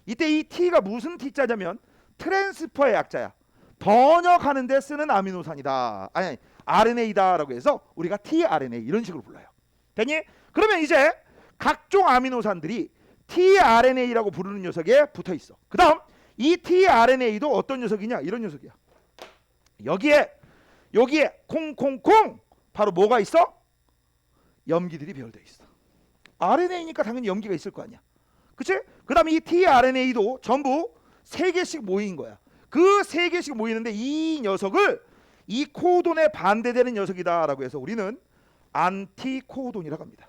이때 이 T가 무슨 T자냐면 트랜스퍼의 약자야. 번역하는 데 쓰는 아미노산이다. 아니 RNA다라고 해서 우리가 tRNA 이런 식으로 불러요. 됐니? 그러면 이제 각종 아미노산들이 tRNA라고 부르는 녀석에 붙어 있어. 그다음 이 tRNA도 어떤 녀석이냐? 이런 녀석이야. 여기에 콩콩콩 바로 뭐가 있어? 염기들이 배열되어 있어. RNA니까 당연히 염기가 있을 거 아니야. 그치? 그 다음에 이 tRNA도 전부 3개씩 모인 거야. 그 3개씩 모이는데 이 녀석을 이 코돈에 반대되는 녀석이다 라고 해서 우리는 안티코돈이라고 합니다.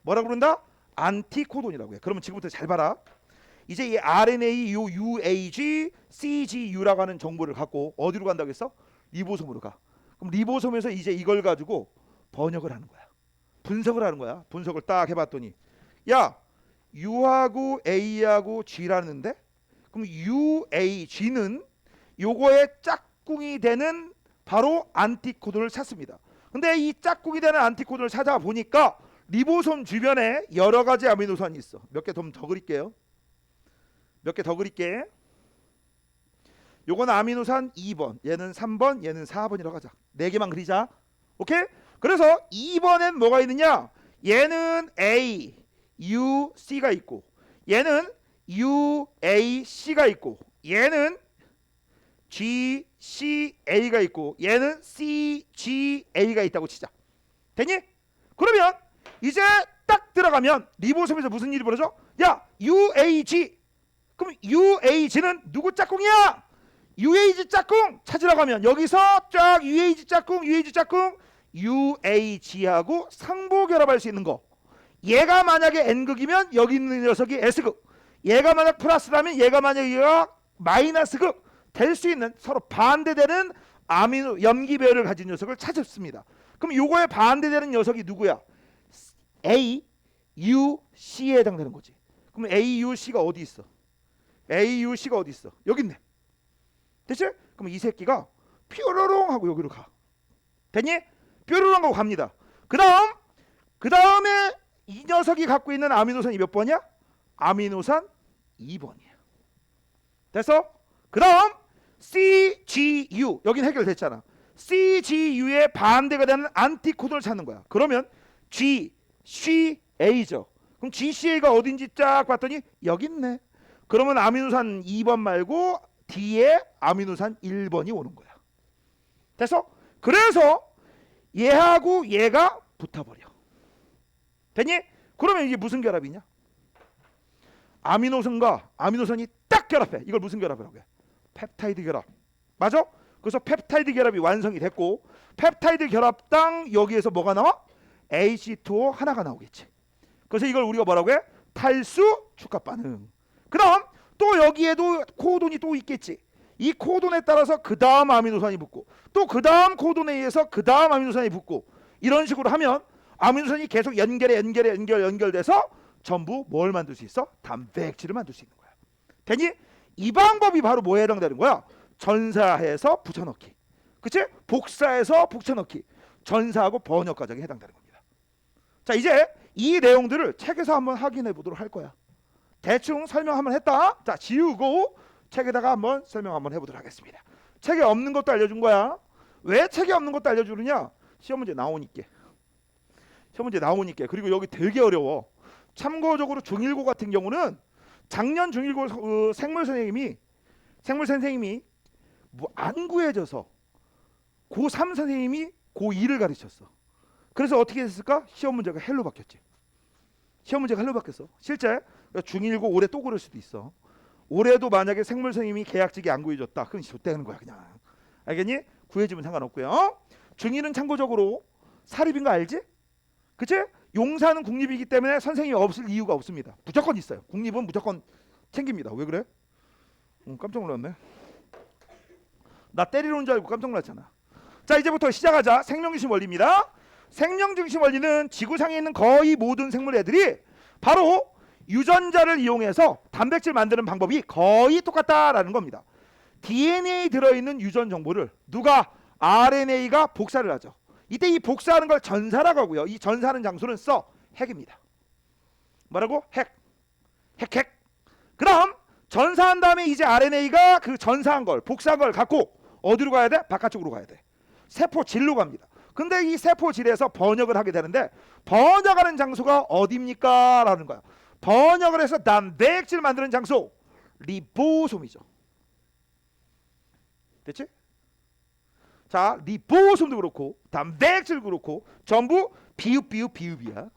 뭐라고 부른다? 안티코돈이라고 해. 그러면 지금부터 잘 봐라. 이제 이 RNA 요 UAG, CGU라고 하는 정보를 갖고 어디로 간다고 했어? 리보솜으로 가. 그럼 리보솜에서 이제 이걸 가지고 번역을 하는 거야. 분석을 하는 거야. 분석을 딱 해봤더니 야 U하고 A하고 G라는데 그럼 UAG는 요거의 짝꿍이 되는 바로 안티코돈을 찾습니다. 근데 이 짝꿍이 되는 안티코돈을 찾아보니까 리보솜 주변에 여러 가지 아미노산이 있어. 몇 개 더 그릴게요. 몇 개 더 그릴게. 요건 아미노산 2번, 얘는 3번, 얘는 4번이라고 하자. 4개만 그리자. 오케이? 그래서 2번엔 뭐가 있느냐? 얘는 A, U, C가 있고 얘는 U, A, C가 있고 얘는 G, C, A가 있고 얘는 C, G, A가 있다고 치자. 됐니? 그러면 이제 딱 들어가면 리보솜에서 무슨 일이 벌어져? 야 UAG 그럼 UAG는 누구 짝꿍이야? UAG 짝꿍 찾으러 가면 여기서 쫙 UAG 짝꿍 UAG하고 상보 결합할 수 있는 거. 얘가 만약에 N극이면 여기 있는 녀석이 S극. 얘가 만약 플러스라면 얘가 만약 얘가 마이너스극 될 수 있는 서로 반대되는 아미노 염기배열을 가진 녀석을 찾았습니다. 그럼 요거에 반대되는 녀석이 누구야? A, U, C에 해당되는 거지. 그럼 A, U, C가 어디 있어? A, U, C가 어디 있어? 여기 있네. 됐지? 그럼 이 새끼가 뾰로롱 하고 여기로 가. 됐니? 뾰로롱 하고 갑니다. 그 다음에 이 녀석이 갖고 있는 아미노산이 몇 번이야? 아미노산 2번이야. 됐어? 그 다음 CGU 여긴 해결됐잖아. CGU의 반대가 되는 안티코돈을 찾는 거야. 그러면 GCA죠. 그럼 GCA가 어딘지 쫙 봤더니 여기 있네. 그러면 아미노산 2번 말고 D에 아미노산 1번이 오는 거야. 됐어? 그래서 얘하고 얘가 붙어버려. 됐니? 그러면 이게 무슨 결합이냐? 아미노산과 아미노산이 딱 결합해. 이걸 무슨 결합이라고 해? 펩타이드 결합. 맞아? 그래서 펩타이드 결합이 완성이 됐고 펩타이드 결합당 여기에서 뭐가 나와? H2O 하나가 나오겠지. 그래서 이걸 우리가 뭐라고 해? 탈수 축합 반응. 그 다음 또 여기에도 코돈이 또 있겠지. 이 코돈에 따라서 그 다음 아미노산이 붙고 또 그 다음 코돈에 의해서 그 다음 아미노산이 붙고 이런 식으로 하면 아미노산이 계속 연결돼서 전부 뭘 만들 수 있어? 단백질을 만들 수 있는 거야. 되니? 이 방법이 바로 뭐에 해당되는 거야? 전사해서 붙여넣기. 그치? 복사해서 붙여넣기. 전사하고 번역 과정에 해당되는 겁니다. 자 이제 이 내용들을 책에서 한번 확인해 보도록 할 거야. 대충 설명 한번 했다. 자 지우고 책에다가 한번 설명 한번 해보도록 하겠습니다. 책에 없는 것도 알려준 거야. 왜 책에 없는 것도 알려주느냐? 시험 문제 나오니까. 시험 문제 나오니까. 그리고 여기 되게 어려워. 참고적으로 중1고 같은 경우는 작년 중1고 생물 선생님이 뭐 안 구해져서 고3 선생님이 고2를 가르쳤어. 그래서 어떻게 됐을까? 시험 문제가 헬로 바뀌었지. 시험 문제가 헬로 바뀌었어. 실제 중1고 올해 또 그럴 수도 있어. 올해도 만약에 생물 선생님이 계약직이 안 구해졌다. 그건 좋다는 거야 그냥. 알겠니? 구해주면 상관없고요. 중위는 참고적으로 사립인 거 알지? 그치? 용사는 국립이기 때문에 선생님이 없을 이유가 없습니다. 무조건 있어요. 국립은 무조건 챙깁니다. 왜 그래? 깜짝 놀랐네. 나 때리러 온 줄 알고 깜짝 놀랐잖아. 자, 이제부터 시작하자. 생명중심 원리입니다. 생명중심 원리는 지구상에 있는 거의 모든 생물 애들이 바로 유전자를 이용해서 단백질 만드는 방법이 거의 똑같다라는 겁니다. DNA에 들어있는 유전 정보를 누가 RNA가 복사를 하죠. 이때 이 복사하는 걸 전사라고 하고요. 이 전사하는 장소는 핵입니다. 뭐라고? 핵. 그럼 전사한 다음에 이제 RNA가 그 전사한 걸, 복사한 걸 갖고 어디로 가야 돼? 바깥쪽으로 가야 돼. 세포질로 갑니다. 근데 이 세포질에서 번역을 하게 되는데 번역하는 장소가 어디입니까? 라는 거야. 번역을 해서 단백질 만드는 장소 리보솜이죠. 됐지? 자, 리보솜도 그렇고 단백질도 그렇고 전부 비읍이야.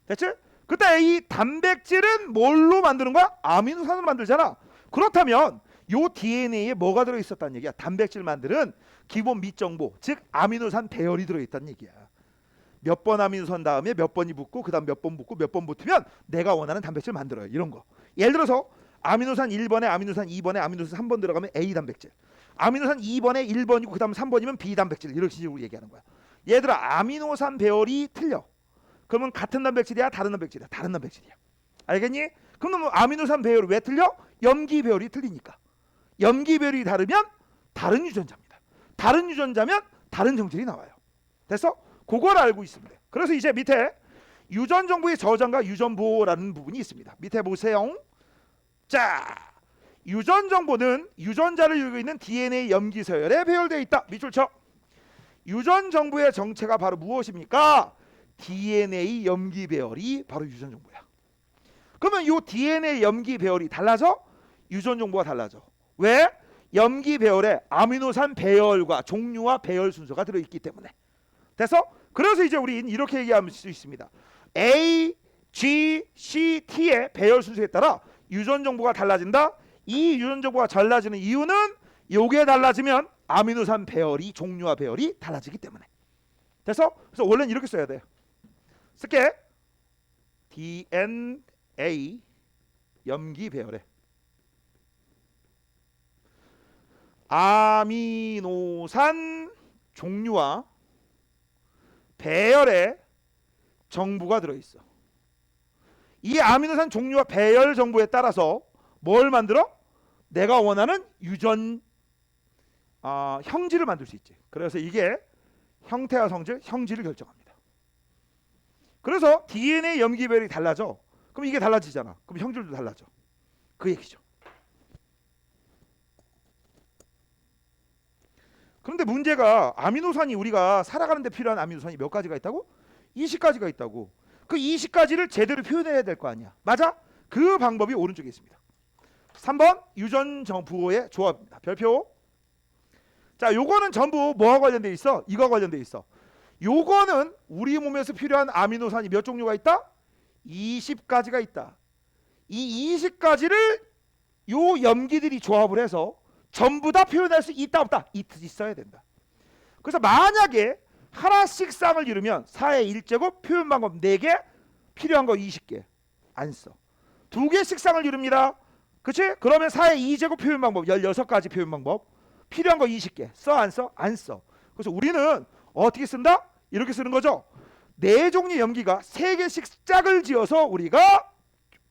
됐지? 그때 이 단백질은 뭘로 만드는 거야? 아미노산으로 만들잖아. 그렇다면 요 DNA에 뭐가 들어있었다는 얘기야? 단백질 만드는 기본 밑정보, 즉 아미노산 배열이 들어있다는 얘기야. 몇 번 아미노산 다음에 몇 번이 붙고 그 다음 몇 번 붙고 몇 번 붙으면 내가 원하는 단백질 만들어요. 이런 거. 예를 들어서 아미노산 1번에 아미노산 2번에 아미노산 3번 들어가면 A 단백질, 아미노산 2번에 1번이고 그 다음 3번이면 B 단백질, 이런 식으로 얘기하는 거야. 얘들아, 아미노산 배열이 틀려. 그러면 같은 단백질이야? 다른 단백질이야? 다른 단백질이야. 알겠니? 그럼 뭐 아미노산 배열이 왜 틀려? 염기 배열이 틀리니까. 염기 배열이 다르면 다른 유전자입니다. 다른 유전자면 다른 성질이 나와요. 됐어? 그걸 알고 있으면 돼. 그래서 이제 밑에 유전 정보의 저장과 유전 보호라는 부분이 있습니다. 밑에 보세요. 자, 유전 정보는 유전자를 이루고 있는 DNA 염기 서열에 배열되어 있다. 밑줄 쳐. 유전 정보의 정체가 바로 무엇입니까? DNA 염기 배열이 바로 유전 정보야. 그러면 이 DNA 염기 배열이 달라져? 유전 정보가 달라져. 왜? 염기 배열에 아미노산 배열과 종류와 배열 순서가 들어있기 때문에. 됐어? 그래서 이제 우린 이렇게 얘기할 수 있습니다. A, G, C, T의 배열 순서에 따라 유전 정보가 달라진다. 이 유전 정보가 달라지는 이유는 요게 달라지면 아미노산 배열이, 종류와 배열이 달라지기 때문에. 됐어? 그래서 원래는 이렇게 써야 돼. 쓸게. DNA 염기 배열에 아미노산 종류와 배열의 정보가 들어있어. 이 아미노산 종류와 배열 정보에 따라서 뭘 만들어? 내가 원하는 유전 형질을 만들 수 있지. 그래서 이게 형태와 성질, 형질을 결정합니다. 그래서 DNA 염기 배열이 달라져. 그럼 이게 달라지잖아. 그럼 형질도 달라져. 그 얘기죠. 그런데 문제가 아미노산이 우리가 살아가는 데 필요한 아미노산이 몇 가지가 있다고? 20가지가 있다고. 그 20가지를 제대로 표현해야 될 거 아니야. 맞아? 그 방법이 오른쪽에 있습니다. 3번 유전 부호의 조합입니다. 별표. 자, 요거는 전부 뭐와 관련돼 있어? 이거와 관련돼 있어. 요거는 우리 몸에서 필요한 아미노산이 몇 종류가 있다? 20가지가 있다. 이 20가지를 요 염기들이 조합을 해서 전부 다 표현할 수 있다 없다? 있어야 된다. 그래서 만약에 하나씩 쌍을 이루면 4의 1제곱 표현 방법 4개, 필요한 거 20개 안 써. 2개씩 쌍을 이룹니다. 그치? 그러면 4의 2제곱 표현 방법 16가지 표현 방법, 필요한 거 20개 써 안 써? 안 써. 그래서 우리는 어떻게 쓴다? 이렇게 쓰는 거죠. 4종류 염기가 3개씩 짝을 지어서 우리가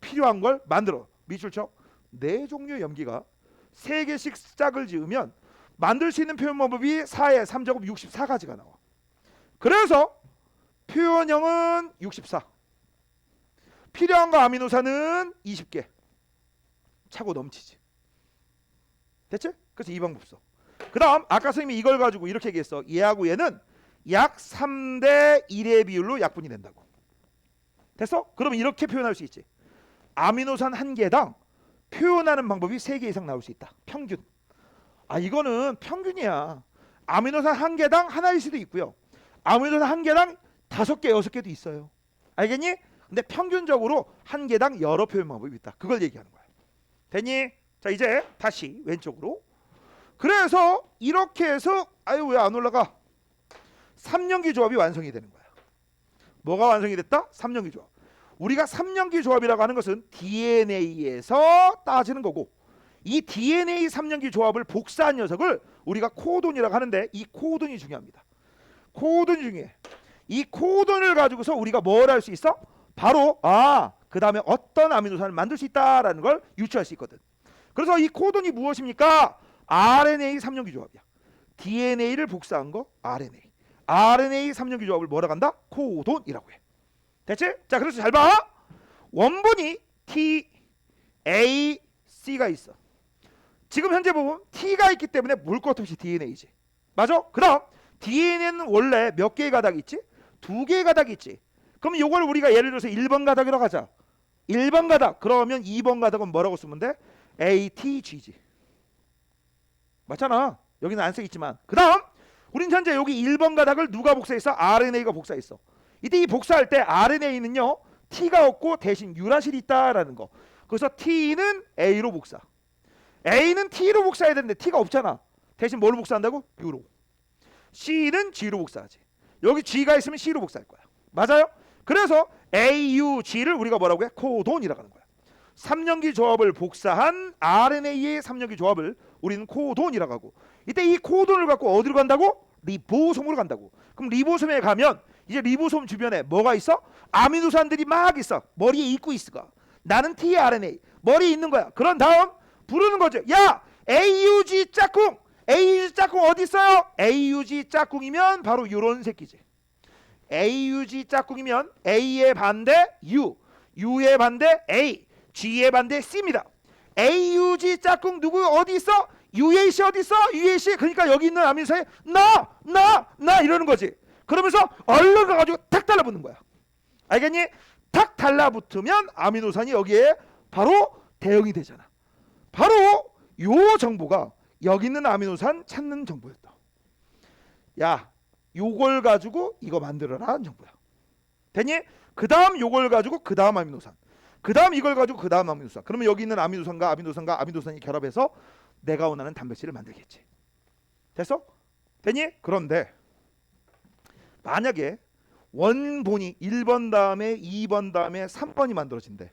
필요한 걸 만들어. 밑줄 쳐. 4종류 염기가 3개씩 짝을 지으면 만들 수 있는 표현 방법이 4의 3제곱 64가지가 나와. 그래서 표현형은 64, 필요한 거 아미노산은 20개. 차고 넘치지. 됐지? 그래서 이 방법 써. 그 다음 아까 선생님이 이걸 가지고 이렇게 얘기했어. 얘하고 얘는 약 3대 1의 비율로 약분이 된다고. 됐어? 그러면 이렇게 표현할 수 있지. 아미노산 한 개당 표현하는 방법이 3개 이상 나올 수 있다. 평균. 이거는 평균이야. 아미노산 한 개당 하나일 수도 있고요. 아미노산 한 개당 5개, 6개도 있어요. 알겠니? 근데 평균적으로 한 개당 여러 표현 방법이 있다. 그걸 얘기하는 거야. 됐니? 자, 이제 다시 왼쪽으로. 그래서 이렇게 해서 아유 왜 안 올라가? 3연기 조합이 완성이 되는 거야. 뭐가 완성이 됐다? 3연기 조합. 우리가 3연기 조합이라고 하는 것은 DNA에서 따지는 거고, 이 DNA 3연기 조합을 복사한 녀석을 우리가 코돈이라고 하는데, 이 코돈이 중요합니다. 코돈이 중요해. 이 코돈을 가지고서 우리가 뭘 할 수 있어? 바로 그 다음에 어떤 아미노산을 만들 수 있다라는 걸 유추할 수 있거든. 그래서 이 코돈이 무엇입니까? RNA 3연기 조합이야. DNA를 복사한 거 RNA. RNA 3연기 조합을 뭐라고 한다? 코돈이라고 해. 됐지? 자, 그래서 잘 봐. 원본이 T, A, C가 있어. 지금 현재 보면 T가 있기 때문에 물 것 없이 DNA지. 맞아? 그 다음 DNA는 원래 몇 개의 가닥이 있지? 2개의 가닥이 있지. 그럼 이걸 우리가 예를 들어서 1번 가닥이라고 하자. 1번 가닥. 그러면 2번 가닥은 뭐라고 쓰면 돼? ATG지. 맞잖아. 여기는 안 써있지만. 그 다음 우린 현재 여기 1번 가닥을 누가 복사했어? RNA가 복사했어. 이때 이 복사할 때 RNA는요 T가 없고 대신 유라실이 있다라는 거. 그래서 T는 A로 복사. A는 T로 복사해야 되는데 T가 없잖아. 대신 뭘로 복사한다고? U로. C는 G로 복사하지. 여기 G가 있으면 C로 복사할 거야. 맞아요? 그래서 AUG를 우리가 뭐라고 해? 코돈이라고 하는 거야. 3연기 조합을 복사한 RNA의 3연기 조합을 우리는 코돈이라고 하고, 이때 이 코돈을 갖고 어디로 간다고? 리보솜으로 간다고. 그럼 리보솜에 가면 이제 리보솜 주변에 뭐가 있어? 아미노산들이 막 있어. 머리에 있고 있어. 나는 tRNA 머리에 있는 거야. 그런 다음 부르는 거죠. 야, AUG 짝꿍. AUG 짝꿍 어디 있어요? AUG 짝꿍이면 바로 요런 새끼지. AUG 짝꿍이면 A의 반대 U, U의 반대 A, G의 반대 C입니다. AUG 짝꿍 누구 어디 있어? UAC 어디 있어? UAC. 그러니까 여기 있는 아미노산이 나 이러는 거지. 그러면서 얼른 가가지고 탁 달라붙는 거야. 알겠니? 탁 달라붙으면 아미노산이 여기에 바로 대응이 되잖아. 바로 요 정보가 여기 있는 아미노산 찾는 정보였다. 야, 요걸 가지고 이거 만들어라 하는 정보야. 됐니? 그 다음 요걸 가지고 그 다음 아미노산, 그 다음 이걸 가지고 그 다음 아미노산. 그러면 여기 있는 아미노산과 아미노산과 아미노산이 결합해서 내가 원하는 단백질을 만들겠지. 됐어? 됐니? 그런데 만약에 원본이 1번 다음에 2번 다음에 3번이 만들어진대.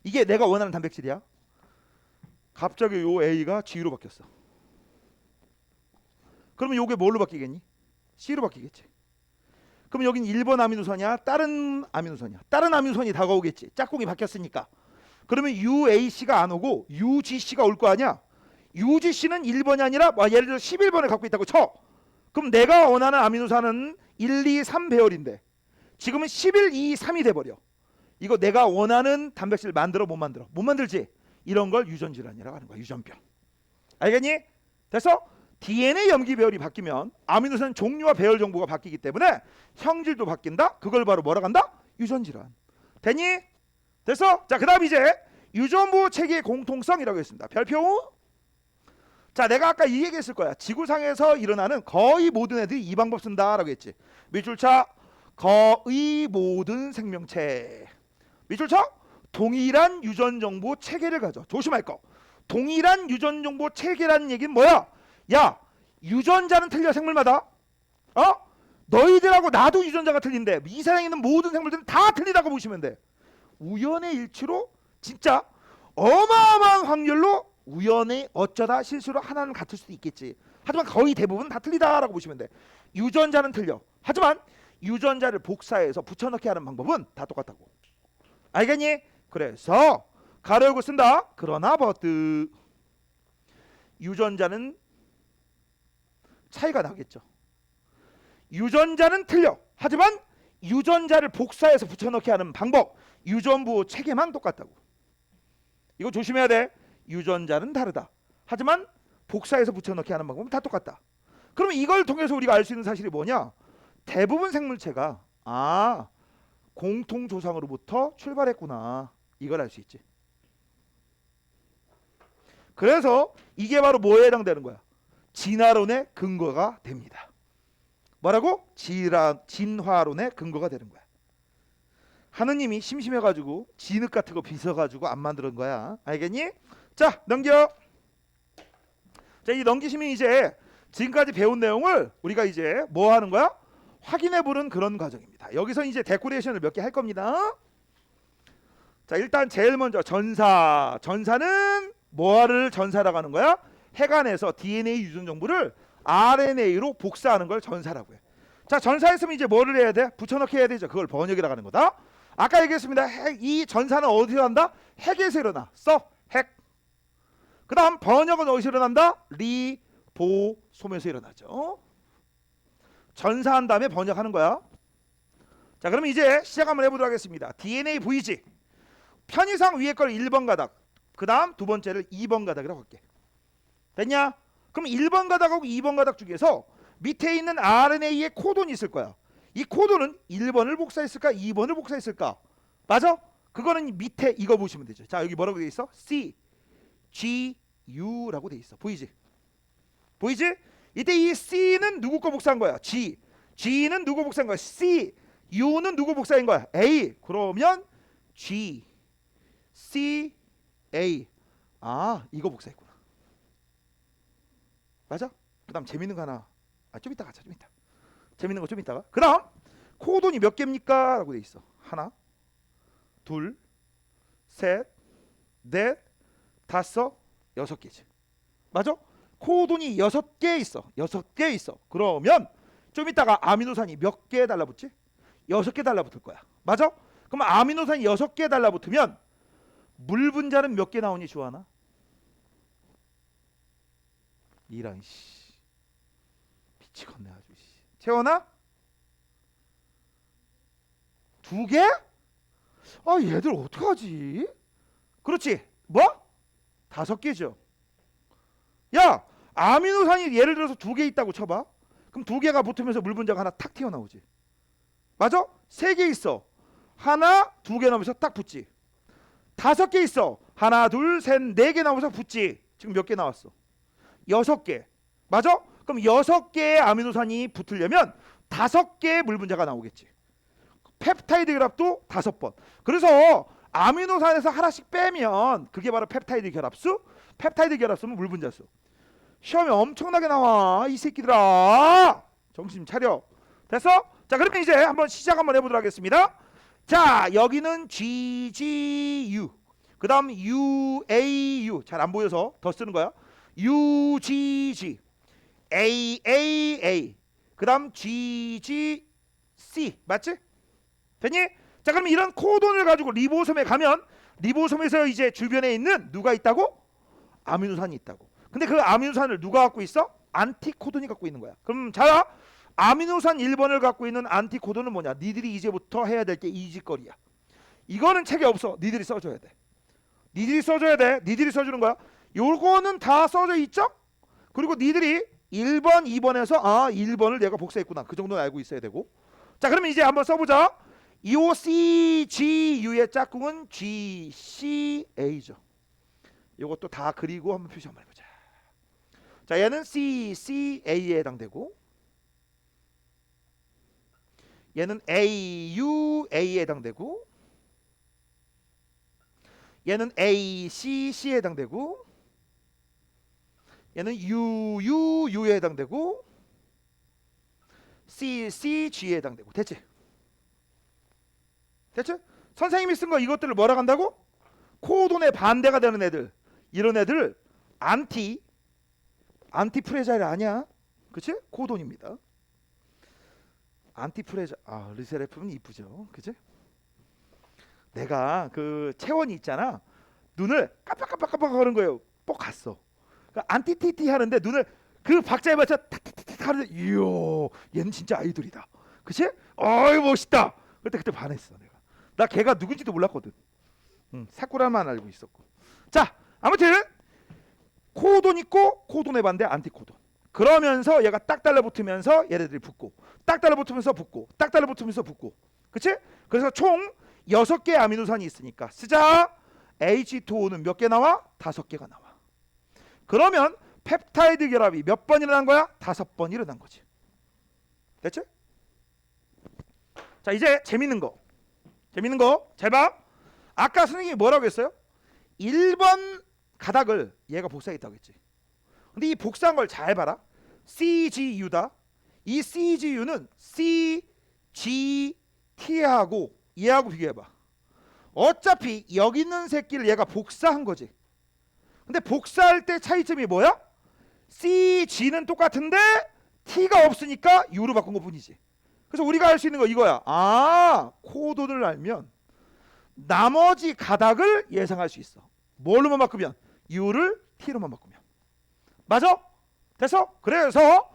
이게 내가 원하는 단백질이야. 갑자기 요 A가 G로 바뀌었어. 그러면 요게 뭘로 바뀌겠니? C로 바뀌겠지. 그럼 여긴 1번 아미노산이야? 다른 아미노산이야? 다른 아미노산이 다가오겠지. 짝꿍이 바뀌었으니까. 그러면 UAC가 안 오고 UGC가 올 거 아니야? UGC는 1번이 아니라 예를 들어 11번을 갖고 있다고 쳐. 그럼 내가 원하는 아미노산은 1, 2, 3 배열인데 지금은 11, 2, 3이 돼버려. 이거 내가 원하는 단백질 만들어 못 만들어? 못 만들지. 이런 걸 유전질환이라고 하는 거야. 유전병. 알겠니? 됐어? DNA 염기 배열이 바뀌면 아미노산 종류와 배열 정보가 바뀌기 때문에 형질도 바뀐다. 그걸 바로 뭐라고 한다? 유전질환. 됐니? 됐어? 자, 그 다음 이제 유전보호 체계의 공통성이라고 했습니다. 별표. 자, 내가 아까 이 얘기했을 거야. 지구상에서 일어나는 거의 모든 애들이 이 방법 쓴다라고 했지. 밑줄차 거의 모든 생명체. 밑줄차 동일한 유전정보 체계를 가져. 조심할 거. 동일한 유전정보 체계라는 얘기는 뭐야? 야, 유전자는 틀려. 생물마다. 너희들하고 나도 유전자가 틀린데 이 세상에 있는 모든 생물들은 다 틀리다고 보시면 돼. 우연의 일치로 진짜 어마어마한 확률로 우연히 어쩌다 실수로 하나는 같을 수도 있겠지. 하지만 거의 대부분 다 틀리다라고 보시면 돼. 유전자는 틀려. 하지만 유전자를 복사해서 붙여넣기 하는 방법은 다 똑같다고. 알겠니? 그래서 가로 열고 쓴다. 그러나 버트 유전자는 차이가 나겠죠. 유전자는 틀려. 하지만 유전자를 복사해서 붙여넣기 하는 방법, 유전부 체계만 똑같다고. 이거 조심해야 돼. 유전자는 다르다. 하지만 복사해서 붙여넣기 하는 방법은 다 똑같다. 그러면 이걸 통해서 우리가 알 수 있는 사실이 뭐냐? 대부분 생물체가 공통 조상으로부터 출발했구나. 이걸 알 수 있지. 그래서 이게 바로 뭐에 해당되는 거야? 진화론의 근거가 됩니다. 뭐라고? 진화론의 근거가 되는 거야. 하느님이 심심해가지고 진흙 같은 거 빚어가지고 안 만드는 거야. 알겠니? 자, 넘겨. 자, 이 넘기시면 이제 지금까지 배운 내용을 우리가 이제 뭐 하는 거야? 확인해 보는 그런 과정입니다. 여기서 이제 데코레이션을 몇 개 할 겁니다. 자, 일단 제일 먼저 전사. 전사는 뭐를 전사라고 하는 거야? 핵안에서 DNA 유전 정보를 RNA로 복사하는 걸 전사라고 해. 자, 전사했으면 이제 뭐를 해야 돼? 붙여넣기 해야 되죠. 그걸 번역이라고 하는 거다. 아까 얘기했습니다. 이 전사는 어디서 한다? 핵에서 일어나. 핵. 그 다음 번역은 어디서 일어난다? 리보솜에서 일어나죠. 전사한 다음에 번역하는 거야. 자, 그럼 이제 시작 한번 해보도록 하겠습니다. DNA VG. 편의상 위에 걸 1번 가닥. 그 다음 두 번째를 2번 가닥이라고 할게. 됐냐? 그럼 1번 가닥하고 2번 가닥 중에서 밑에 있는 RNA에 코돈이 있을 거야. 이 코돈은 1번을 복사했을까? 2번을 복사했을까? 맞아? 그거는 밑에 이거 보시면 되죠. 자, 여기 뭐라고 돼 있어? C, G, U라고 돼 있어. 보이지? 보이지? 이때 이 C는 누구 거 복사한 거야? G. G는 누구 복사한 거야? C. U는 누구 복사한 거야? A. 그러면 G, C, A. 아, 이거 복사했구나. 맞아? 그 다음 재밌는 거 하나. 좀 이따 가자. 좀 이따. 재밌는 거 좀 이따가. 그 다음 코돈이 몇 개입니까? 라고 돼 있어. 하나, 둘, 셋, 넷, 다섯, 6개지. 맞아? 코돈이 6개 있어. 6개 있어. 그러면 좀 이따가 아미노산이 몇 개 달라붙지? 6개 달라붙을 거야. 맞아? 그럼 아미노산이 6개 달라붙으면 물 분자는 몇 개 나오니 주하나? 이란 씨. 미치겠네 아주. 채원아? 2개? 아, 얘들 어떡하지? 그렇지. 뭐? 5개죠. 야, 아미노산이 예를 들어서 2개 있다고 쳐봐. 그럼 2개가 붙으면서 물 분자가 하나 탁 튀어나오지. 맞아? 3개 있어. 하나, 2개 나오면서 딱 붙지. 5개 있어. 하나, 둘, 셋, 4개 나오면서 붙지. 지금 몇 개 나왔어? 6개. 맞아? 그럼 6개의 아미노산이 붙으려면 5개의 물 분자가 나오겠지. 펩타이드 결합도 5번. 그래서 아미노산에서 하나씩 빼면 그게 바로 펩타이드 결합수. 펩타이드 결합수면 물 분자수. 시험에 엄청나게 나와 이 새끼들아. 정신 차려. 됐어? 자, 그러면 이제 한번 시작 한번 해보도록 하겠습니다. 자, 여기는 GGU. 그 다음 UAU. 잘 안 보여서 더 쓰는 거야. UGG. AAA. 그 다음 GGC. 맞지? 됐니? 자, 그럼 이런 코돈을 가지고 리보솜에 가면 리보솜에서 이제 주변에 있는 누가 있다고? 아미노산이 있다고. 근데 그 아미노산을 누가 갖고 있어? 안티코돈이 갖고 있는 거야. 그럼 자, 아미노산 1번을 갖고 있는 안티코돈은 뭐냐? 니들이 이제부터 해야 될 게 이짓거리야. 이거는 책에 없어. 니들이 써줘야 돼. 니들이 써줘야 돼. 니들이 써주는 거야. 요거는 다 써져 있죠? 그리고 니들이 1번, 2번에서 1번을 내가 복사했구나. 그 정도는 알고 있어야 되고. 자, 그러면 이제 한번 써보자. EOCGU의 짝꿍은 GCA죠. 요것도 다 그리고 한번 표시 한번 해보자. 자, 얘는 CCA에 해당되고, 얘는 AUA에 해당되고, 얘는 ACC에 해당되고, 얘는 UUU에 해당되고, CCG에 해당되고. 됐지? 됐지? 선생님이 쓴 거 이것들을 뭐라 한다고? 코돈의 반대가 되는 애들. 이런 애들 안티프레자일 아니야? 그치? 코돈입니다. 안티프레자. 르세레품은 이쁘죠. 그치? 내가 그 체원이 있잖아. 눈을 깜빡깜빡깜빡 하는 거예요. 뻑 갔어. 그러니까 안티티티 하는데 눈을 그 박자에 맞춰 탁탁탁 하는데 이야, 얘는 진짜 아이돌이다. 그치? 어이 멋있다. 그때 반했어 내가. 나 걔가 누군지도 몰랐거든. 사쿠라만 알고 있었고. 자, 아무튼 코돈 있고 코돈의 반대 안티코돈. 그러면서 얘가 딱 달라붙으면서 얘네들이 붙고, 딱 달라붙으면서 붙고, 딱 달라붙으면서 붙고. 그치? 그래서 총 6개의 아미노산이 있으니까 쓰자. H2O는 몇 개 나와? 5개가 나와. 그러면 펩타이드 결합이 몇 번 일어난 거야? 5번 일어난 거지. 됐지? 자, 이제 재밌는 거 잘 봐. 아까 선생님이 뭐라고 했어요? 1번 가닥을 얘가 복사했다고 했지. 근데 이 복사한 걸 잘 봐라. CGU다. 이 CGU는 CGT하고 얘하고 비교해봐. 어차피 여기 있는 새끼를 얘가 복사한 거지. 근데 복사할 때 차이점이 뭐야? CG는 똑같은데 T가 없으니까 U로 바꾼 것 뿐이지. 그래서 우리가 할 수 있는 거 이거야. 아, 코돈을 알면 나머지 가닥을 예상할 수 있어. 뭘로만 바꾸면? U를 T로만 바꾸면. 맞아? 됐어? 그래서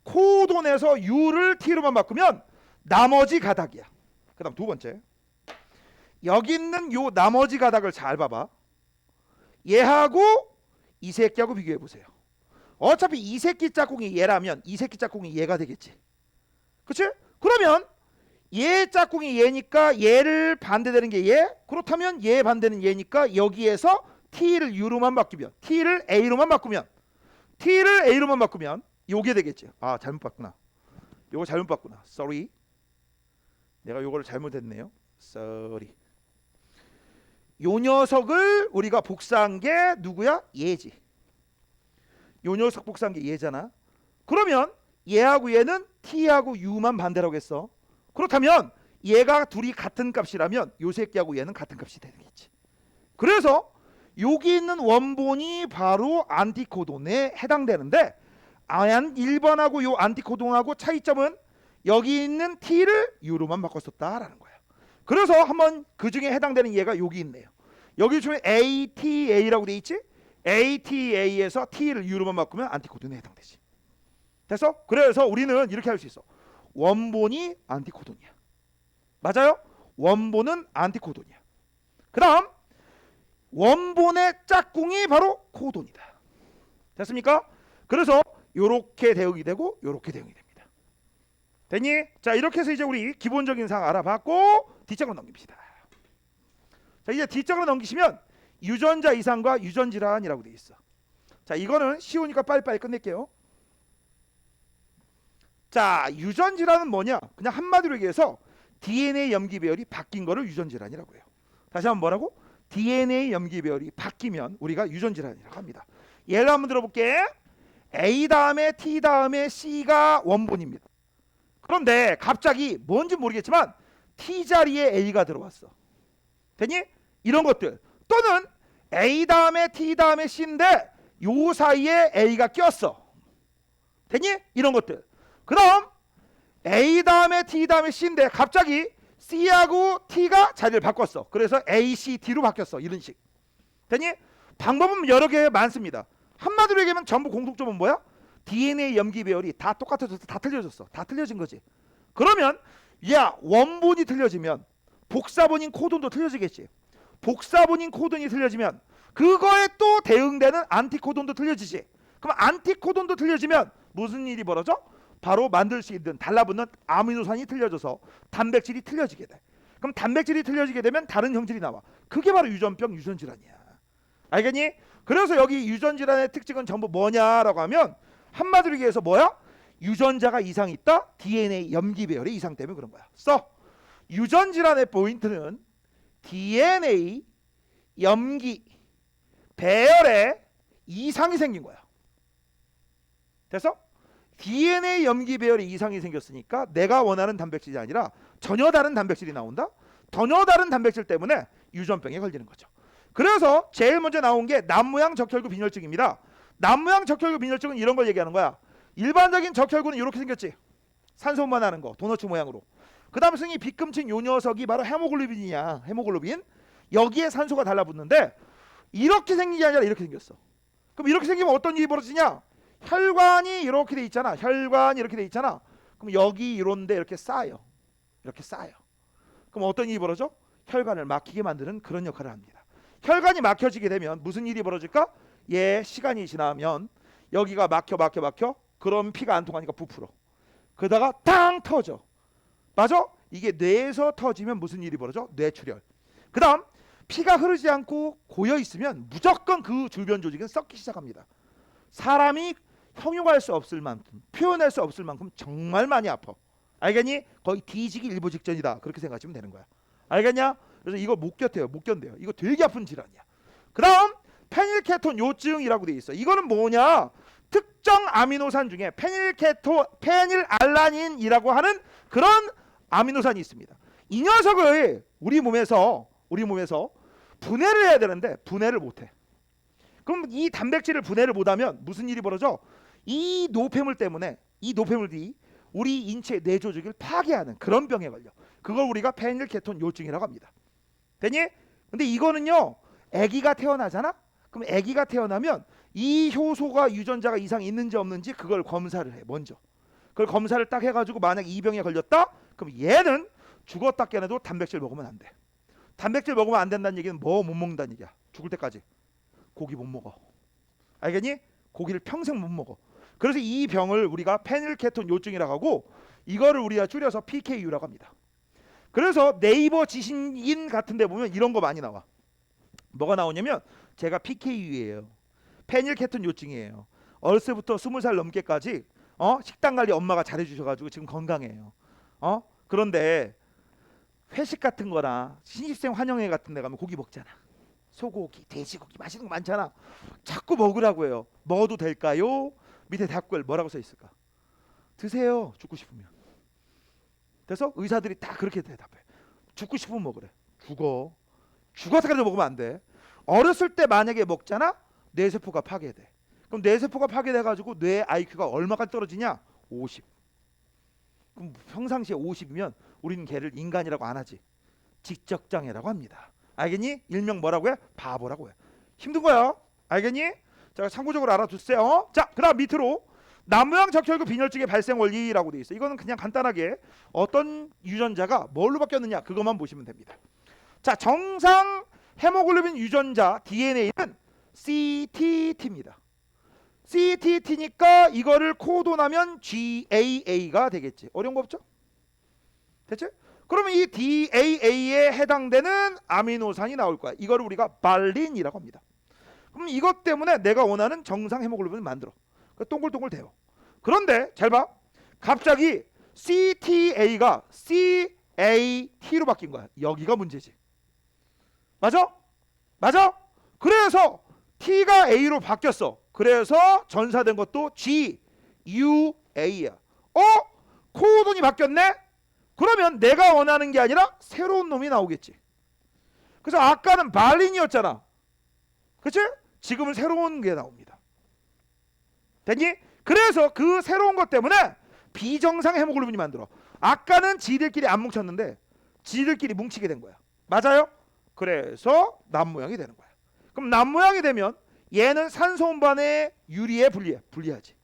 코돈에서 U를 T로만 바꾸면 나머지 가닥이야. 그 다음 두 번째, 여기 있는 요 나머지 가닥을 잘 봐봐. 얘하고 이 새끼하고 비교해 보세요. 어차피 이 새끼 짝꿍이 얘라면 이 새끼 짝꿍이 얘가 되겠지. 그치? 그러면 얘 짝꿍이 얘니까 얘를 반대되는 게 얘. 그렇다면 얘 반대는 얘니까 여기에서 T를 U로만 바뀌면, T를 A로만 바꾸면, T를 A로만 바꾸면 요게 되겠지. 아, 잘못 봤구나. 요거 잘못 봤구나. Sorry. 내가 요거를 잘못했네요. Sorry. 요 녀석을 우리가 복사한 게 누구야? 얘지. 요 녀석 복사한 게 얘잖아. 그러면 얘하고 얘는 T하고 U만 반대라고 했어. 그렇다면 얘가 둘이 같은 값이라면 요 새끼하고 얘는 같은 값이 되겠지. 그래서 여기 있는 원본이 바로 안티코돈에 해당되는데, 1번하고 요 안티코돈하고 차이점은 여기 있는 T를 U로만 바꿨었다라는 거야. 그래서 한번 그 중에 해당되는 얘가 여기 있네요. 여기 중에 ATA라고 돼 있지? ATA에서 T를 U로만 바꾸면 안티코돈에 해당되지. 됐어? 그래서 우리는 이렇게 할 수 있어. 원본이 안티코돈이야. 맞아요? 원본은 안티코돈이야. 그 다음 원본의 짝꿍이 바로 코돈이다. 됐습니까? 그래서 요렇게 대응이 되고 요렇게 대응이 됩니다. 됐니? 자, 이렇게 해서 이제 우리 기본적인 사항 알아봤고 뒷장으로 넘깁시다. 자, 이제 뒷장으로 넘기시면 유전자 이상과 유전 질환이라고 돼 있어. 자, 이거는 쉬우니까 빨리빨리 끝낼게요. 자, 유전 질환은 뭐냐? 그냥 한마디로 얘기해서 DNA 염기 배열이 바뀐 거를 유전 질환이라고 해요. 다시 한번 뭐라고? DNA 염기 배열이 바뀌면 우리가 유전 질환이라고 합니다. 예를 한번 들어볼게. A 다음에 T 다음에 C가 원본입니다. 그런데 갑자기 뭔지 모르겠지만 T 자리에 A가 들어왔어. 되니? 이런 것들. 또는 A 다음에 T 다음에 C인데 요 사이에 A가 꼈어. 되니? 이런 것들. 그럼 A 다음에 T 다음에 C인데 갑자기 C하고 T가 자리를 바꿨어. 그래서 A, C, D로 바뀌었어. 이런 식. 되니? 방법은 여러 개 많습니다. 한마디로 얘기하면 전부 공통점은 뭐야? DNA 염기 배열이 다 똑같아졌어. 다 틀려졌어. 다 틀려진 거지. 그러면 야, 원본이 틀려지면 복사본인 코돈도 틀려지겠지. 복사본인 코돈이 틀려지면 그거에 또 대응되는 안티코돈도 틀려지지. 그럼 안티코돈도 틀려지면 무슨 일이 벌어져? 바로 만들 수 있는 달라붙는 아미노산이 틀려져서 단백질이 틀려지게 돼. 그럼 단백질이 틀려지게 되면 다른 형질이 나와. 그게 바로 유전병, 유전질환이야. 알겠니? 그래서 여기 유전질환의 특징은 전부 뭐냐라고 하면 한마디로 얘기해서 뭐야? 유전자가 이상이 있다. DNA 염기 배열의 이상 때문에 그런 거야. 써. 유전질환의 포인트는 DNA 염기 배열에 이상이 생긴 거야. 됐어? DNA 염기 배열에 이상이 생겼으니까 내가 원하는 단백질이 아니라 전혀 다른 단백질이 나온다. 전혀 다른 단백질 때문에 유전병에 걸리는 거죠. 그래서 제일 먼저 나온 게 남모양 적혈구 빈혈증입니다. 남모양 적혈구 빈혈증은 이런 걸 얘기하는 거야. 일반적인 적혈구는 이렇게 생겼지. 산소만 하는 거, 도너츠 모양으로. 그 다음 승이 B금층 요 녀석이 바로 헤모글로빈이냐. 헤모글로빈. 여기에 산소가 달라붙는데 이렇게 생긴 게 아니라 이렇게 생겼어. 그럼 이렇게 생기면 어떤 일이 벌어지냐? 혈관이 이렇게 돼 있잖아. 혈관이 이렇게 돼 있잖아. 그럼 여기 이런데 이렇게 쌓여. 이렇게 쌓여. 그럼 어떤 일이 벌어져? 혈관을 막히게 만드는 그런 역할을 합니다. 혈관이 막혀지게 되면 무슨 일이 벌어질까? 시간이 지나면 여기가 막혀. 그럼 피가 안 통하니까 부풀어. 그러다가 탕 터져. 맞아? 이게 뇌에서 터지면 무슨 일이 벌어져? 뇌출혈. 그 다음 피가 흐르지 않고 고여 있으면 무조건 그 주변 조직은 썩기 시작합니다. 사람이 형용할 수 없을 만큼, 표현할 수 없을 만큼 정말 많이 아파. 알겠니? 거의 뒤지기 일보 직전이다. 그렇게 생각하시면 되는 거야. 알겠냐? 그래서 이거 못 견뎌요. 이거 되게 아픈 질환이야. 그 다음 페닐케톤 요증이라고 돼 있어. 이거는 뭐냐? 특정 아미노산 중에 페닐알라닌이라고 하는 그런 아미노산이 있습니다. 이 녀석을 우리 몸에서 분해를 해야 되는데 분해를 못해. 그럼 이 단백질을 분해를 못하면 무슨 일이 벌어져? 이 노폐물 때문에 이 노폐물들이 우리 인체 내 조직을 파괴하는 그런 병에 걸려. 그걸 우리가 페닐케톤 요증이라고 합니다. 되니? 근데 이거는요, 아기가 태어나잖아? 그럼 아기가 태어나면 이 효소가 유전자가 이상이 있는지 없는지 그걸 검사를 해. 먼저 그걸 검사를 딱 해가지고 만약 이 병에 걸렸다? 그럼 얘는 죽었다 깨어나도 단백질 먹으면 안 돼. 단백질 먹으면 안 된다는 얘기는 뭐 못 먹는다는 얘기야. 죽을 때까지 고기 못 먹어. 알겠니? 고기를 평생 못 먹어. 그래서 이 병을 우리가 페닐케톤 요증이라고 하고 이거를 우리가 줄여서 PKU라고 합니다. 그래서 네이버 지식인 같은 데 보면 이런 거 많이 나와. 뭐가 나오냐면 제가 PKU예요. 페닐케톤 요증이에요. 어렸을 때부터 20살 넘게까지 식단 관리 엄마가 잘해주셔가지고 지금 건강해요. 그런데 회식 같은 거나 신입생 환영회 같은 데 가면 고기 먹잖아. 소고기, 돼지고기 맛있는 거 많잖아. 자꾸 먹으라고 해요. 먹어도 될까요? 밑에 답글 뭐라고 써 있을까? 드세요. 죽고 싶으면. 그래서 의사들이 다 그렇게 대답해. 죽고 싶으면 먹으래. 죽어서까지 먹으면 안 돼. 어렸을 때 만약에 먹잖아? 뇌세포가 파괴돼. 그럼 뇌세포가 파괴돼가지고 뇌 IQ가 얼마까지 떨어지냐? 50. 그럼 평상시에 50이면 우리는 걔를 인간이라고 안 하지. 지적장애라고 합니다. 알겠니? 일명 뭐라고 해? 바보라고 해. 힘든 거야. 알겠니? 자, 참고적으로 알아두세요. 자, 그다음 밑으로 남모양 적혈구 빈혈증의 발생 원리라고 돼 있어. 이거는 그냥 간단하게 어떤 유전자가 뭘로 바뀌었느냐 그것만 보시면 됩니다. 자, 정상 헤모글로빈 유전자 DNA는 CTT입니다. CTT니까 이거를 코드하면 GAA가 되겠지. 어려운 거 없죠? 됐지? 그러면 이 DAA에 해당되는 아미노산이 나올 거야. 이거를 우리가 발린이라고 합니다. 그럼 이것 때문에 내가 원하는 정상 헤모글로빈을 만들어. 동글동글 데워. 그런데 잘 봐. 갑자기 CTA가 CAT로 바뀐 거야. 여기가 문제지. 맞아? 맞아? 그래서 T가 A로 바뀌었어. 그래서 전사된 것도 GUA야. 코돈이 바뀌었네? 그러면 내가 원하는 게 아니라 새로운 놈이 나오겠지. 그래서 아까는 발린이었잖아. 그치? 지금은 새로운 게 나옵니다. 됐니? 그래서 그 새로운 것 때문에 비정상 헤모글로빈이 만들어. 아까는 지들끼리 안 뭉쳤는데 지들끼리 뭉치게 된 거야. 맞아요? 그래서 남모양이 되는 거야. 그럼 남모양이 되면 얘는 산소 운반에 유리해 불리하지.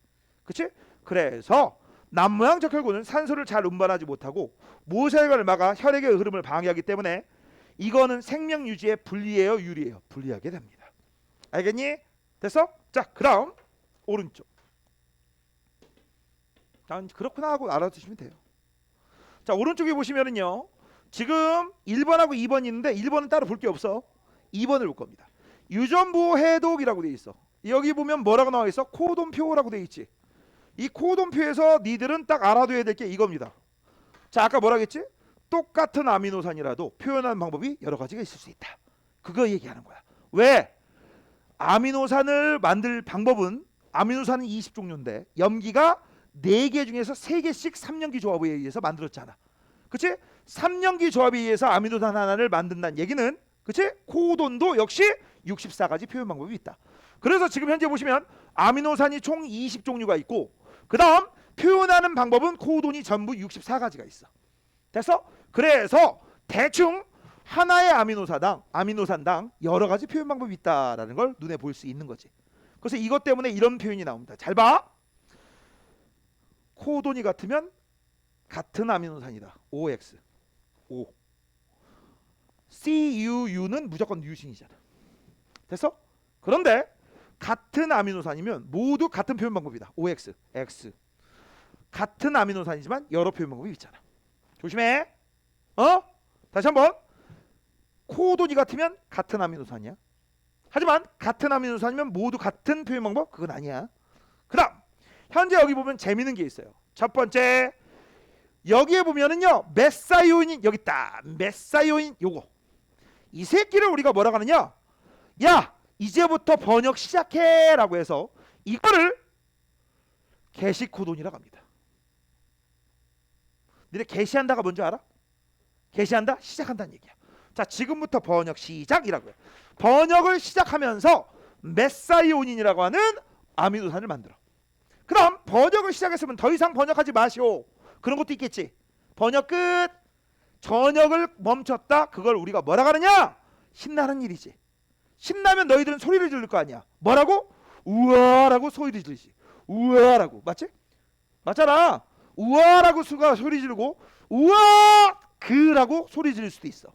그치? 그래서 남모양 적혈구는 산소를 잘 운반하지 못하고 모세혈관을 막아 혈액의 흐름을 방해하기 때문에 이거는 생명 유지에 불리해요, 유리해요? 불리하게 됩니다. 알겠니? 됐어? 자, 그다음 오른쪽. 난 그렇구나 하고 알아두시면 돼요. 자, 오른쪽에 보시면은요. 지금 1번하고 2번이 있는데 1번은 따로 볼 게 없어. 2번을 볼 겁니다. 유전보호 해독이라고 돼 있어. 여기 보면 뭐라고 나와 있어? 코돈표라고 돼 있지. 이 코돈표에서 니들은 딱 알아둬야 될 게 이겁니다. 자, 아까 뭐라 했지? 똑같은 아미노산이라도 표현하는 방법이 여러 가지가 있을 수 있다. 그거 얘기하는 거야. 왜? 아미노산을 만들 방법은 아미노산은 20종류인데 염기가 4개 중에서 3개씩 3년기 조합에 의해서 만들었잖아. 그치? 3년기 조합에 의해서 아미노산 하나를 만든다는 얘기는 그치? 코돈도 역시 64가지 표현 방법이 있다. 그래서 지금 현재 보시면 아미노산이 총 20종류가 있고 그 다음 표현하는 방법은 코돈이 전부 64가지가 있어. 됐어? 그래서 대충 하나의 아미노산당 여러 가지 표현 방법이 있다라는 걸 눈에 볼 수 있는 거지. 그래서 이것 때문에 이런 표현이 나옵니다. 잘 봐. 코돈이 같으면 같은 아미노산이다. OX. O. CUU는 무조건 유신이잖아. 됐어? 그런데 같은 아미노산이면 모두 같은 표현 방법이다. OX, X. 같은 아미노산이지만 여러 표현 방법이 있잖아. 조심해. 다시 한번. 코돈이 같으면 같은 아미노산이야. 하지만 같은 아미노산이면 모두 같은 표현 방법? 그건 아니야. 그 다음 현재 여기 보면 재밌는 게 있어요. 첫 번째 여기에 보면은요 메사이오닌 여기 있다. 메사이오닌 요거 이 새끼를 우리가 뭐라고 하느냐? 야 이제부터 번역 시작해라고 해서 이거를 게시코돈이라고 합니다. 너네 게시한다가 뭔지 알아? 게시한다? 시작한다는 얘기야. 자, 지금부터 번역 시작이라고요. 번역을 시작하면서 메사이오닌이라고 하는 아미노산을 만들어. 그럼 번역을 시작했으면 더 이상 번역하지 마시오. 그런 것도 있겠지. 번역 끝. 전역을 멈췄다. 그걸 우리가 뭐라고 하느냐? 신나는 일이지. 신나면 너희들은 소리를 지를 거 아니야. 뭐라고? 우와라고 소리를 지르지. 우와라고. 맞지? 맞잖아. 우와라고 수가 소리 지르고 우와 그라고 소리 지를 수도 있어.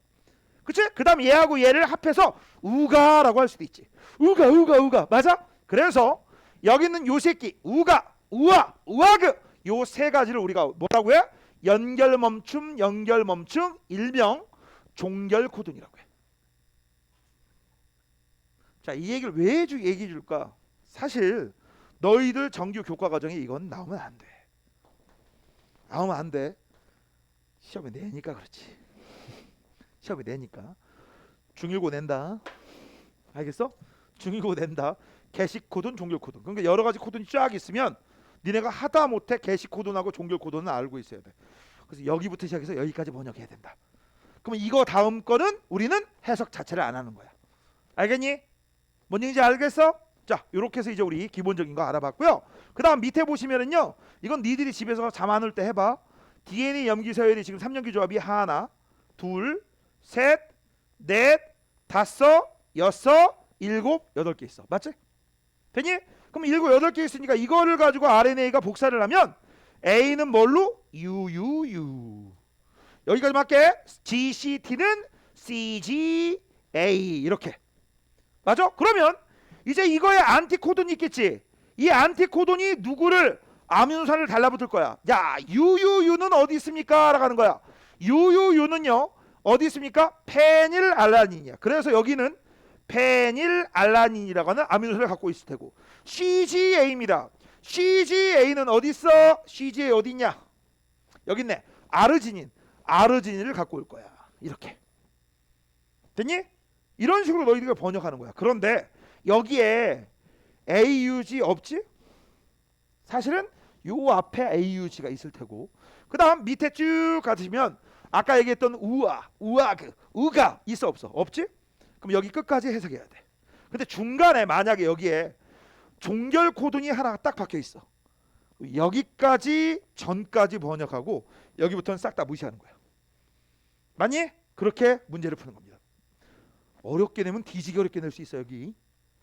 그치? 그 다음 얘하고 얘를 합해서 우가라고 할 수도 있지. 우가 우가 우가. 맞아? 그래서 여기 있는 요 새끼 우가 우와 우와그 요 세 가지를 우리가 뭐라고 해? 연결멈춤 연결멈춤 일명 종결코돈이라고 해. 자, 이 얘기를 왜 얘기해 줄까? 사실 너희들 정규 교과 과정에 이건 나오면 안 돼. 나오면 안 돼. 시험에 내니까 그렇지. 시험에 내니까. 중일고 낸다. 알겠어? 중일고 낸다. 게시코돈, 종결코돈. 그러니까 여러 가지 코돈이 쫙 있으면 니네가 하다 못해 게시코돈하고 종결코돈은 알고 있어야 돼. 그래서 여기부터 시작해서 여기까지 번역해야 된다. 그러면 이거 다음 거는 우리는 해석 자체를 안 하는 거야. 알겠니? 뭔 얘기인지 알겠어? 자, 이렇게 해서 이제 우리 기본적인 거 알아봤고요. 그 다음 밑에 보시면은요, 이건 니들이 집에서 잠 안 올 때 해봐. DNA 염기서열이 지금 3년기 조합이 하나, 둘, 셋, 넷, 다섯, 여섯, 일곱, 여덟 개 있어. 맞지? 되니? 그럼 일곱, 여덟 개 있으니까 이거를 가지고 RNA가 복사를 하면 A는 뭘로? UUU. 여기까지 맞게? GCT는 CGA 이렇게. 맞아? 그러면 이제 이거에 안티코돈이 있겠지. 이 안티코돈이 누구를 아미노산을 달라붙을 거야. 야, UUU는 어디 있습니까? 라고 하는 거야. UUU는요 어디 있습니까? 페닐알라닌이야. 그래서 여기는 페닐알라닌이라고 하는 아미노산을 갖고 있을 테고, CGA입니다. CGA는 어디 있어? CGA 어디 있냐? 여기 있네. 아르지닌. 아르지닌을 갖고 올 거야. 이렇게. 됐니? 이런 식으로 너희들이 번역하는 거야. 그런데 여기에 AUG 없지? 사실은 요 앞에 AUG가 있을 테고, 그 다음 밑에 쭉 가시면 아까 얘기했던 우아, 우아그, 우가 있어 없어? 없지? 그럼 여기 끝까지 해석해야 돼. 근데 중간에 만약에 여기에 종결 코돈이 하나 딱 박혀 있어. 여기까지 전까지 번역하고 여기부터는 싹 다 무시하는 거야. 맞니? 그렇게 문제를 푸는 겁니다. 어렵게 내면 뒤지게 어렵게 낼 수 있어 여기.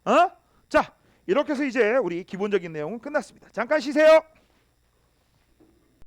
어? 자, 이렇게 해서 이제 우리 기본적인 내용은 끝났습니다. 잠깐 쉬세요.